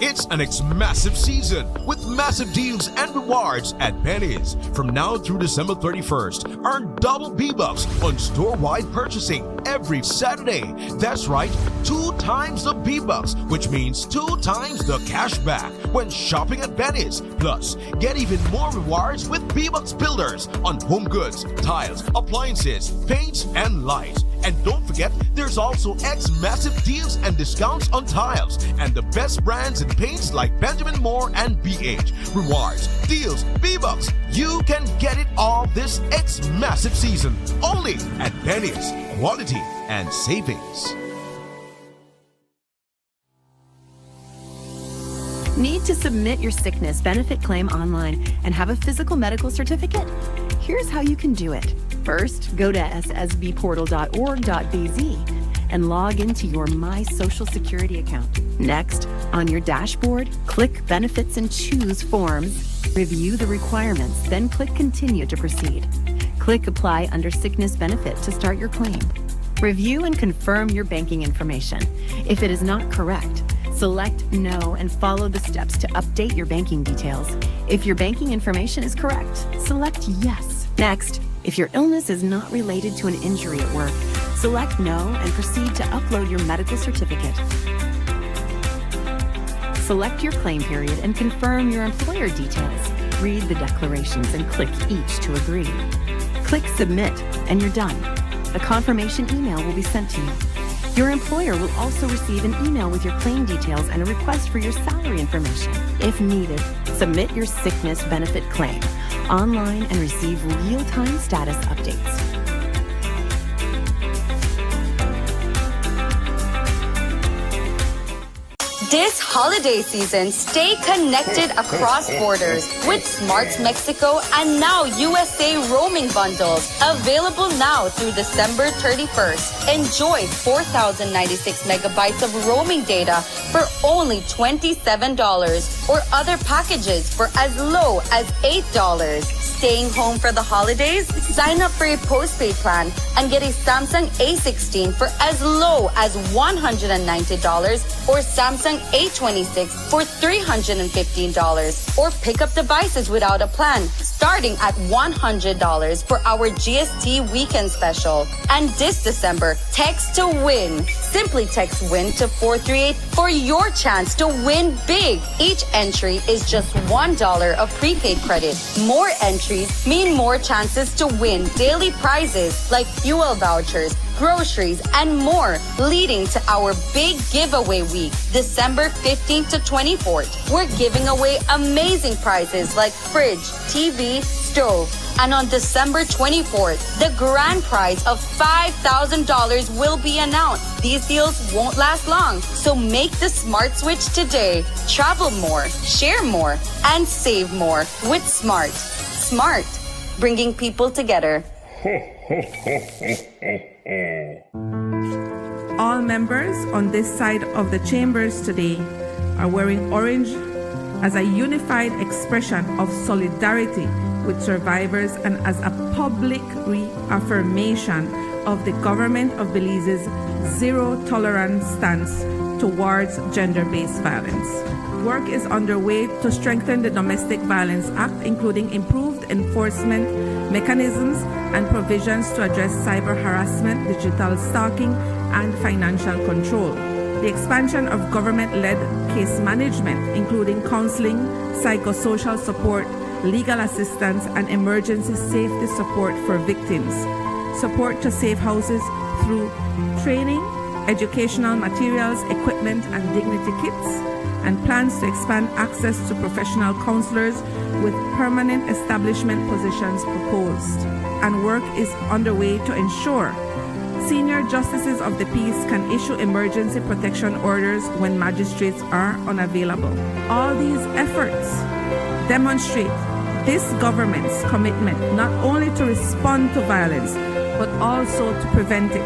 It's an massive season with massive deals and rewards at Penny's. From now through December 31st, earn double B-Bucks on store-wide purchasing every Saturday. That's right, 2 times the B-Bucks, which means 2 times the cash back when shopping at Penny's. Plus, get even more rewards with B-Bucks Builders on home goods, tiles, appliances, paints, and lights. And don't forget, there's also massive deals and discounts on tiles and the best brands and paints like Benjamin Moore and BH. Rewards, deals, B-Bucks. You can get it all this massive season only at Penny's. Quality and savings. Need to submit your sickness benefit claim online and have a physical medical certificate? Here's how you can do it. First, go to ssbportal.org.bz and log into your My Social Security account. Next, on your dashboard, click Benefits and choose Forms. Review the requirements, then click Continue to proceed. Click Apply under Sickness Benefit to start your claim. Review and confirm your banking information. If it is not correct, select No and follow the steps to update your banking details. If your banking information is correct, select Yes. Next, if your illness is not related to an injury at work, select No and proceed to upload your medical certificate. Select your claim period and confirm your employer details. Read the declarations and click each to agree. Click Submit and you're done. A confirmation email will be sent to you. Your employer will also receive an email with your claim details and a request for your salary information. If needed, submit your sickness benefit claim online and receive real-time status updates. This holiday season, stay connected across borders with Smart's Mexico and now USA roaming bundles. Available now through December 31st. Enjoy 4,096 megabytes of roaming data for only $27 or other packages for as low as $8. Staying home for the holidays? Sign up for a postpaid plan and get a Samsung A16 for as low as $190 or Samsung A26 for $315 or pick up devices without a plan starting at $100 for our GST weekend special. And this December, text to win. Simply text WIN to 438 for your chance to win big. Each entry is just $1 of prepaid credit. More entries mean more chances to win daily prizes like fuel vouchers, groceries, and more, leading to our big giveaway week, December 15th to 24th. We're giving away amazing prizes like fridge, TV, stove. And on December 24th, the grand prize of $5,000 will be announced. These deals won't last long, so make the smart switch today. Travel more, share more, and save more with Smart. Smart, bringing people together. All members on this side of the chambers today are wearing orange as a unified expression of solidarity with survivors and as a public reaffirmation of the government of Belize's zero tolerance stance towards gender-based violence. Work is underway to strengthen the Domestic Violence Act, including improved enforcement mechanisms and provisions to address cyber harassment, digital stalking, and financial control. The expansion of government-led case management, including counseling, psychosocial support, legal assistance, and emergency safety support for victims. Support to safe houses through training, educational materials, equipment, and dignity kits, and plans to expand access to professional counselors with permanent establishment positions proposed. And work is underway to ensure senior justices of the peace can issue emergency protection orders when magistrates are unavailable. All these efforts demonstrate this government's commitment not only to respond to violence, but also to prevent it.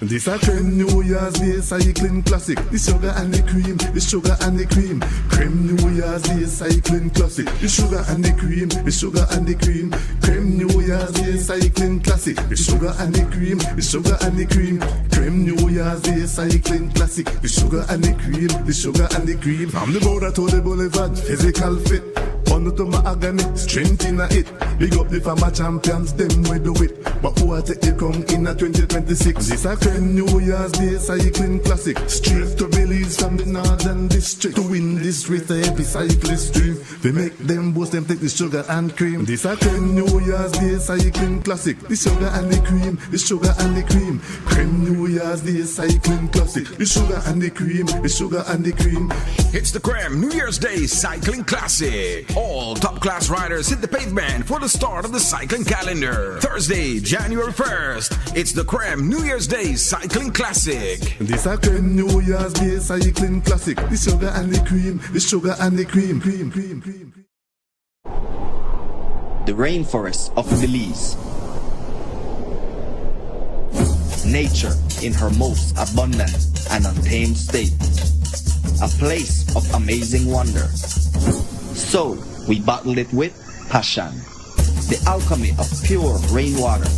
This a creme New Year's Day cycling classic. The sugar and the cream, the sugar and the cream. Creme New Year's Day cycling classic. The sugar and the cream, the sugar and the cream. Creme New Year's Day cycling classic. The sugar and the cream, the sugar and the cream. Creme New Year's Day cycling classic. The sugar and the cream, the sugar and the cream. From the border to the boulevard, physical fit. On to my agony, strength in a it. Big up the farmer champions, them we do it. But who will take the crown in a 2026? This a creme New Year's Day cycling classic. Straight to Belize from the northern district. To win this race, the happy cyclist dream. They make them boast, them take the sugar and cream. This a creme New Year's Day cycling classic. The sugar and the cream, the sugar and the cream. Creme New Year's Day cycling classic. The sugar and the cream, the sugar and the cream. It's the Creme New Year's Day Cycling Classic. All top-class riders hit the pavement for the start of the cycling calendar. Thursday, January 1st, it's the Creme New Year's Day Cycling Classic. This a creme New Year's Day cycling classic. The sugar and the cream, the sugar and the cream, cream, cream, cream. The rainforest of Belize. Nature in her most abundant and untamed state. A place of amazing wonder. So, we bottled it with passion. The alchemy of pure rainwater.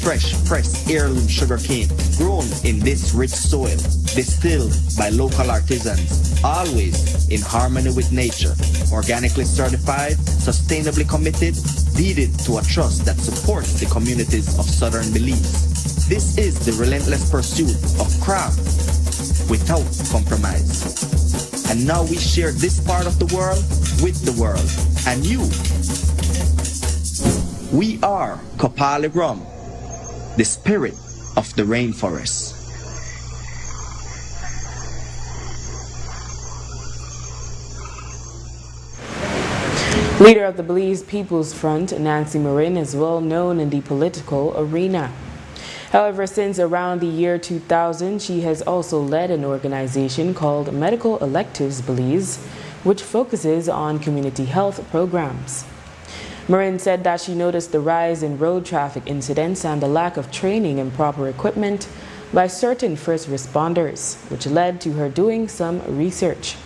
Fresh, pressed heirloom sugarcane grown in this rich soil. Distilled by local artisans. Always in harmony with nature. Organically certified, sustainably committed, deeded to a trust that supports the communities of southern Belize. This is the relentless pursuit of craft without compromise. And now we share this part of the world with the world and you. We are Kopali Rum, the spirit of the rainforest. Leader of the Belize People's Front, Nancy Marin, is well known in the political arena. However, since around the year 2000, she has also led an organization called Medical Electives Belize, which focuses on community health programs. Marin said that she noticed the rise in road traffic incidents and the lack of training and proper equipment by certain first responders, which led to her doing some research.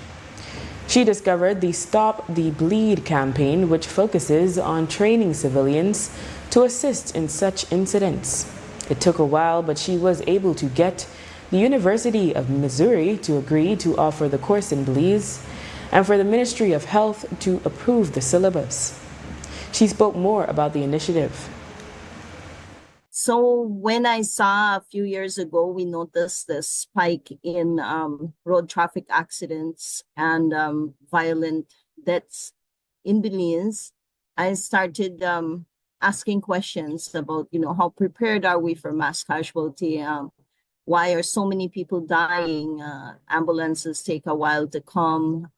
She discovered the Stop the Bleed campaign, which focuses on training civilians to assist in such incidents. It took a while, but she was able to get the University of Missouri to agree to offer the course in Belize and for the Ministry of Health to approve the syllabus. She spoke more about the initiative. So when I saw a few years ago, we noticed the spike in road traffic accidents and violent deaths in Belize, I started asking questions about, how prepared are we for mass casualty? Why are so many people dying? Ambulances take a while to come.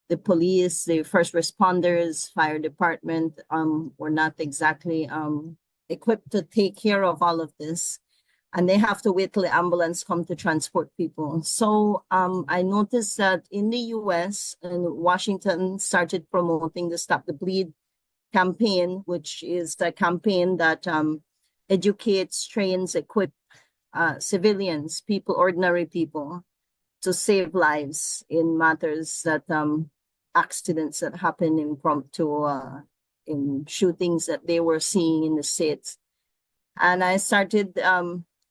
The police, the first responders, fire department were not exactly equipped to take care of all of this. And they have to wait till the ambulance come to transport people. So I noticed that in the US and Washington started promoting the Stop the Bleed campaign, which is a campaign that educates, trains, equips civilians, people, ordinary people, to save lives in matters that accidents that happen impromptu, in shootings that they were seeing in the States. And I started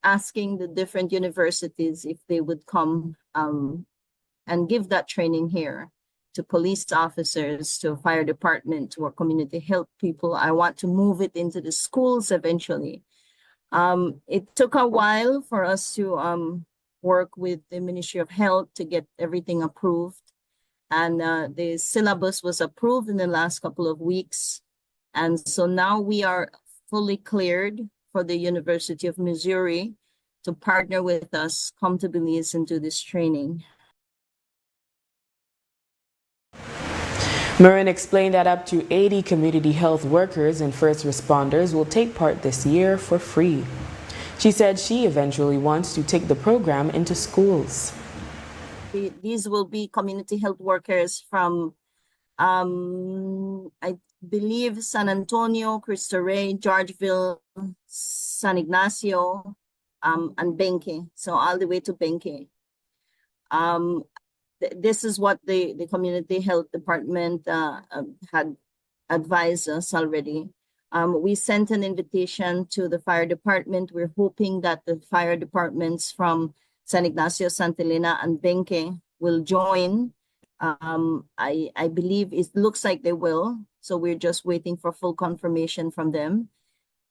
asking the different universities if they would come and give that training here to police officers, to fire department, to our community health people. I want to move it into the schools eventually. It took a while for us to work with the Ministry of Health to get everything approved. And the syllabus was approved in the last couple of weeks. And so now we are fully cleared for the University of Missouri to partner with us, come to Belize and do this training. Marin explained that up to 80 community health workers and first responders will take part this year for free. She said she eventually wants to take the program into schools. These will be community health workers from, I believe, San Antonio, Cristo Rey, Georgeville, San Ignacio, and Benke, so all the way to Benke. This is what the community health department had advised us already. We sent an invitation to the fire department. We're hoping that the fire departments from San Ignacio, Santa Elena, and Benque will join. I believe it looks like they will. So we're just waiting for full confirmation from them.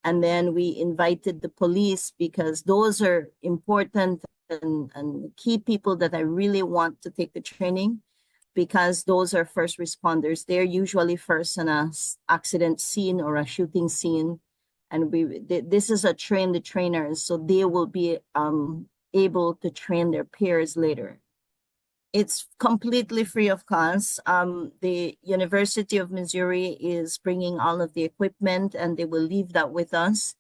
And then we invited the police because those are important and key people that I really want to take the training, because those are first responders. They're usually first on a accident scene or a shooting scene. And this is a train the trainers, so they will be able to train their peers later. It's completely free of cost. The University of Missouri is bringing all of the equipment, and they will leave that with us.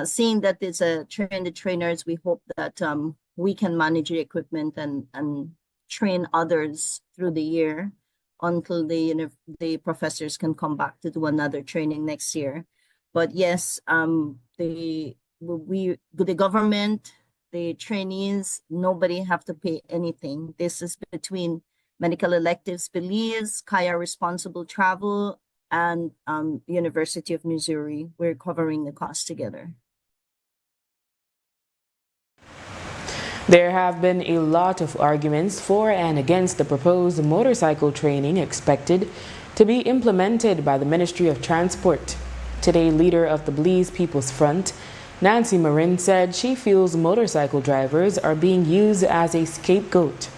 Seeing that it's a train the trainers, we hope that we can manage the equipment and train others through the year until the professors can come back to do another training next year. But yes, the government, the trainees, nobody have to pay anything. This is between Medical Electives Belize, Kaya Responsible Travel, and University of Missouri. We're covering the cost together. There have been a lot of arguments for and against the proposed motorcycle training expected to be implemented by the Ministry of Transport. Today, leader of the Belize People's Front, Nancy Marin, said she feels motorcycle drivers are being used as a scapegoat.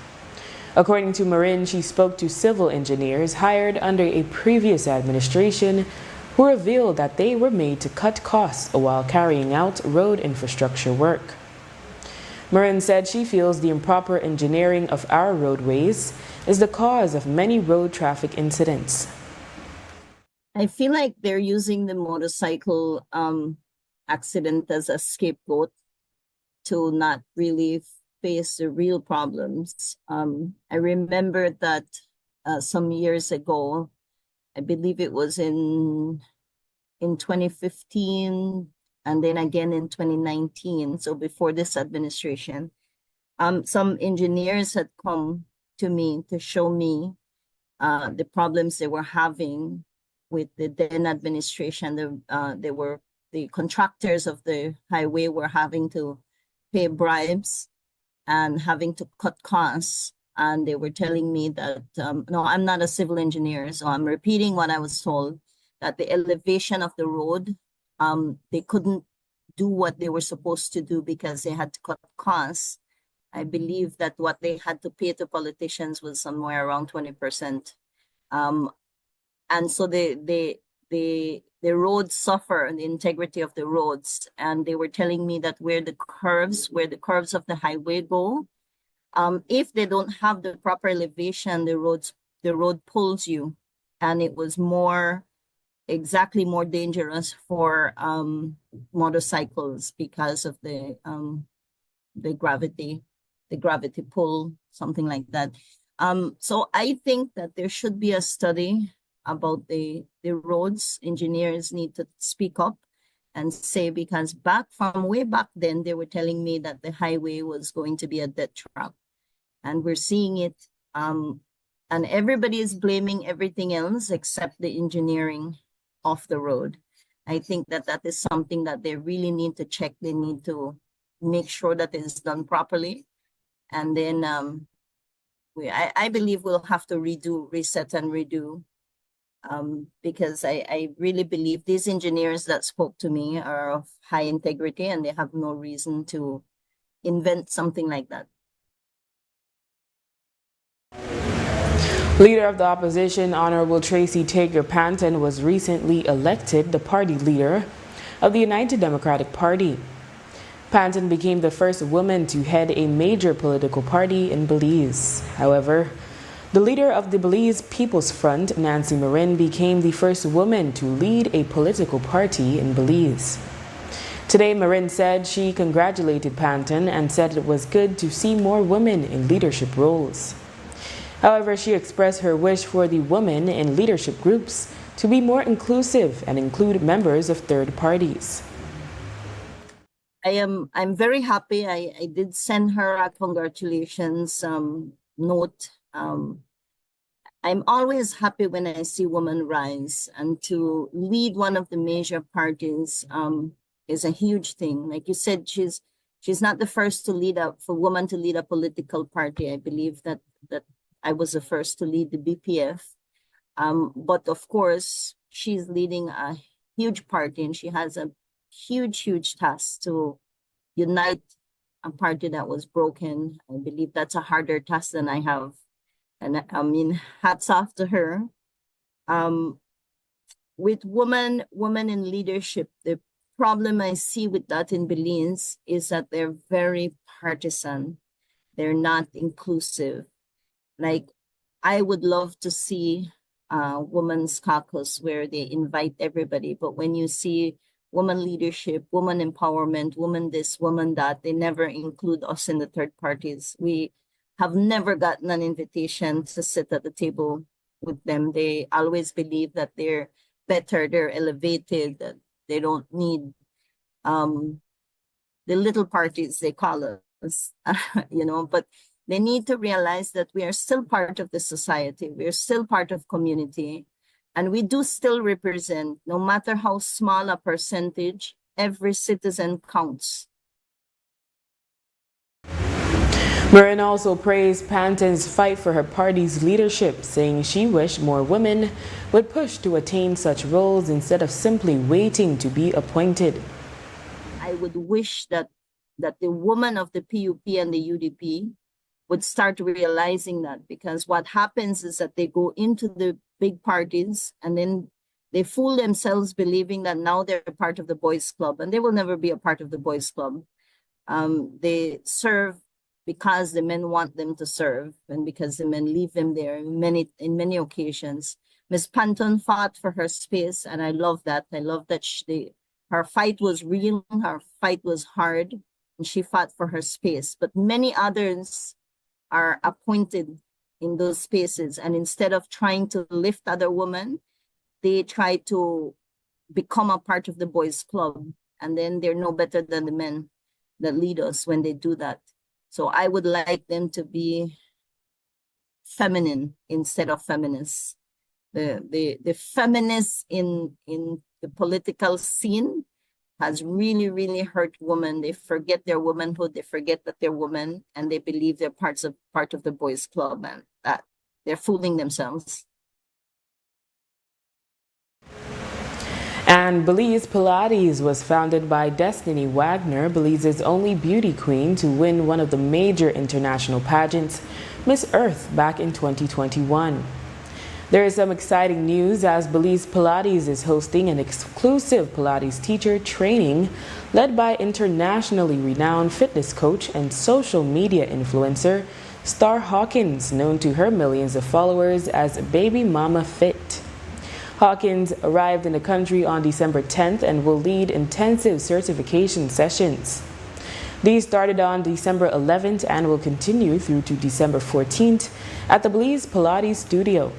According to Marin, she spoke to civil engineers hired under a previous administration who revealed that they were made to cut costs while carrying out road infrastructure work. Marin said she feels the improper engineering of our roadways is the cause of many road traffic incidents. I feel like they're using the motorcycle accident as a scapegoat to not really face the real problems. I remember that some years ago, I believe it was in 2015, and then again in 2019, so before this administration, some engineers had come to me to show me the problems they were having with the then administration. The contractors of the highway were having to pay bribes and having to cut costs. And they were telling me that, no, I'm not a civil engineer, so I'm repeating what I was told, that the elevation of the road, they couldn't do what they were supposed to do because they had to cut costs. I believe that what they had to pay to politicians was somewhere around 20%. And so the roads suffer, the integrity of the roads. And they were telling me that where the curves of the highway go, if they don't have the proper elevation, the road pulls you. And it was more dangerous for motorcycles because of the gravity pull, something like that. So I think that there should be a study about the roads. Engineers need to speak up and say, because way back then, they were telling me that the highway was going to be a death trap. And we're seeing it, and everybody is blaming everything else except the engineering of the road. I think that is something that they really need to check. They need to make sure that it is done properly. And then I believe we'll have to reset and redo, because I really believe these engineers that spoke to me are of high integrity and they have no reason to invent something like that. Leader of the opposition, Honorable Tracy Taker Panton, was recently elected the party leader of the United Democratic Party. Panton became the first woman to head a major political party in Belize. However, the leader of the Belize People's Front, Nancy Marin, became the first woman to lead a political party in Belize. Today, Marin said she congratulated Panton and said it was good to see more women in leadership roles. However, she expressed her wish for the women in leadership groups to be more inclusive and include members of third parties. I'm very happy. I did send her a congratulations note. I'm always happy when I see women rise, and to lead one of the major parties is a huge thing. Like you said, she's not the first to lead for woman to lead a political party. I believe that I was the first to lead the BPF. But of course, she's leading a huge party, and she has a huge task to unite a party that was broken. I believe that's a harder task than I have. And I mean, hats off to her. With women in leadership, the problem I see with that in Belize is that they're very partisan. They're not inclusive. Like, I would love to see a women's caucus where they invite everybody, but when you see woman leadership, woman empowerment, woman this, woman that, they never include us in the third parties. We have never gotten an invitation to sit at the table with them. They always believe that they're better, they're elevated, that they don't need the little parties, they call us, but they need to realize that we are still part of the society. We are still part of community. And we do still represent, no matter how small a percentage, every citizen counts. Marin also praised Panton's fight for her party's leadership, saying she wished more women would push to attain such roles instead of simply waiting to be appointed. I would wish that the women of the PUP and the UDP would start realizing that, because what happens is that they go into the big parties and then they fool themselves believing that now they're a part of the boys club, and they will never be a part of the boys club. They serve because the men want them to serve, and because the men leave them there in many occasions. Ms. Panton fought for her space, and I love that. I love that her fight was real, her fight was hard, and she fought for her space. But many others are appointed in those spaces, and instead of trying to lift other women, they try to become a part of the boys club, and then they're no better than the men that lead us when they do that. So I would like them to be feminine instead of feminists. The feminists in the political scene has really hurt women. They forget their womanhood, they forget that they're women, and they believe they're part of the boys club, and that they're fooling themselves. And Belize Pilates was founded by Destiny Wagner, Belize's only beauty queen to win one of the major international pageants, Miss Earth, back in 2021. There is some exciting news as Belize Pilates is hosting an exclusive Pilates teacher training led by internationally renowned fitness coach and social media influencer Star Hawkins, known to her millions of followers as Baby Mama Fit. Hawkins arrived in the country on December 10th and will lead intensive certification sessions. These started on December 11th and will continue through to December 14th at the Belize Pilates studio.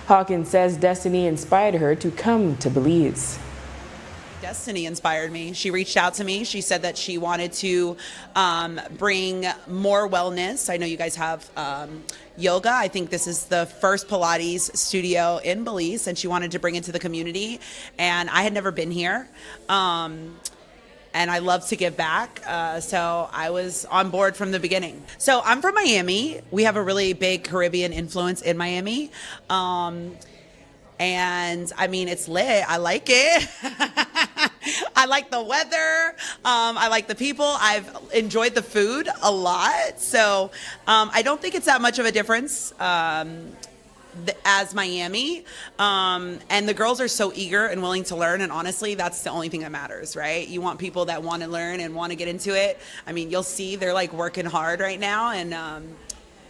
Hawkins says Destiny inspired her to come to Belize. Destiny inspired me. She reached out to me. She said that she wanted to bring more wellness. I know you guys have yoga. I think this is the first Pilates studio in Belize, and she wanted to bring it to the community. And I had never been here. And I love to give back, so I was on board from the beginning. So I'm from Miami. We have a really big Caribbean influence in Miami. And I mean, it's lit. I like it. I like the weather. I like the people. I've enjoyed the food a lot. So I don't think it's that much of a difference as Miami. And the girls are so eager and willing to learn. And honestly, that's the only thing that matters, right? You want people that want to learn and want to get into it. I mean, you'll see they're like working hard right now. And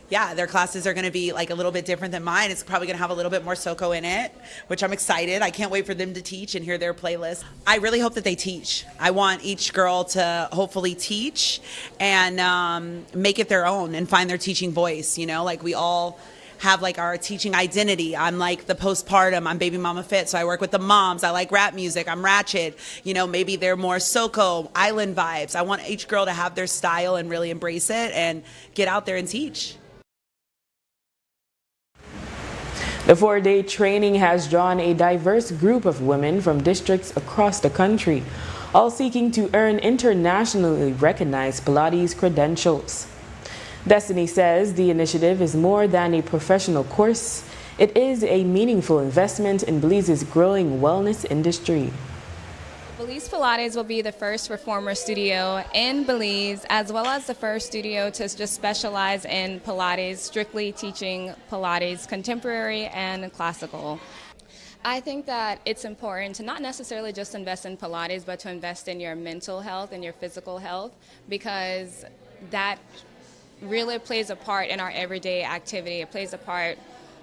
yeah, their classes are going to be like a little bit different than mine. It's probably going to have a little bit more SoCo in it, which I'm excited. I can't wait for them to teach and hear their playlist. I really hope that they teach. I want each girl to hopefully teach and make it their own and find their teaching voice. You know, like we all have like our teaching identity. I'm like the postpartum, I'm baby mama fit, so I work with the moms. I like rap music, I'm ratchet. You know, maybe they're more SoCo, island vibes. I want each girl to have their style and really embrace it and get out there and teach. The 4-day training has drawn a diverse group of women from districts across the country, all seeking to earn internationally recognized Pilates credentials. Destiny says the initiative is more than a professional course. It is a meaningful investment in Belize's growing wellness industry. Belize Pilates will be the first reformer studio in Belize, as well as the first studio to just specialize in Pilates, strictly teaching Pilates contemporary and classical. I think that it's important to not necessarily just invest in Pilates, but to invest in your mental health and your physical health, because that really plays a part in our everyday activity. It plays a part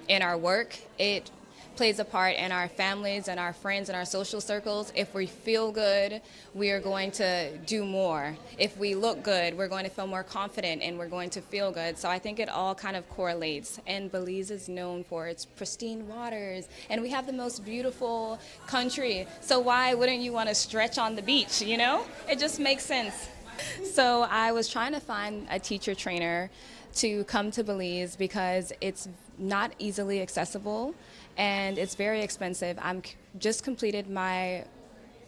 in our work. It plays a part in our families and our friends and our social circles. If we feel good, we are going to do more. If we look good, we're going to feel more confident and we're going to feel good. So I think it all kind of correlates. And Belize is known for its pristine waters, and we have the most beautiful country. So why wouldn't you want to stretch on the beach, you know? It just makes sense. So I was trying to find a teacher trainer to come to Belize because it's not easily accessible and it's very expensive. Just completed my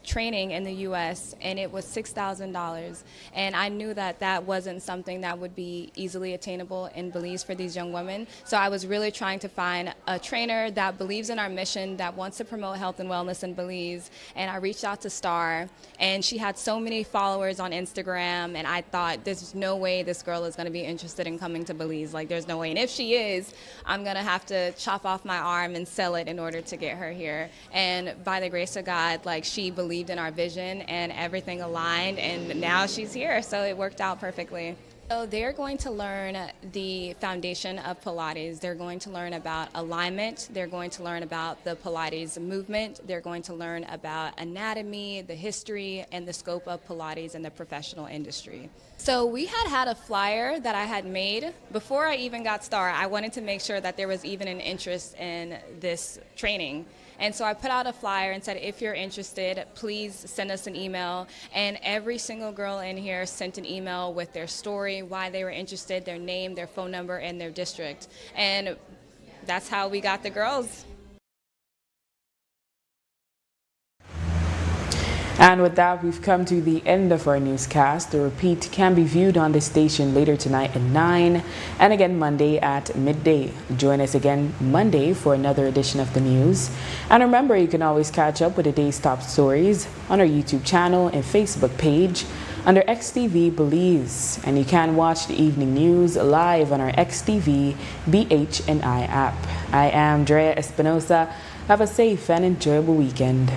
training in the U.S. and it was $6,000, and I knew that that wasn't something that would be easily attainable in Belize for these young women. So I was really trying to find a trainer that believes in our mission, that wants to promote health and wellness in Belize. And I reached out to Star, and she had so many followers on Instagram, and I thought there's no way this girl is going to be interested in coming to Belize. Like, there's no way. And if she is, I'm going to have to chop off my arm and sell it in order to get her here. And by the grace of God, like, she believed in our vision and everything aligned, and now she's here, so it worked out perfectly. So they're going to learn the foundation of Pilates. They're going to learn about alignment. They're going to learn about the Pilates movement. They're going to learn about anatomy, the history, and the scope of Pilates in the professional industry. So we had a flyer that I had made. Before I even got Star, I wanted to make sure that there was even an interest in this training. And so I put out a flyer and said, if you're interested, please send us an email. And every single girl in here sent an email with their story, why they were interested, their name, their phone number, and their district. And that's how we got the girls. And with that, we've come to the end of our newscast. The repeat can be viewed on the station later tonight at 9 and again Monday at midday. Join us again Monday for another edition of the news. And remember, you can always catch up with the day's top stories on our YouTube channel and Facebook page under XTV Belize. And you can watch the evening news live on our XTV BHNI app. I am Drea Espinosa. Have a safe and enjoyable weekend.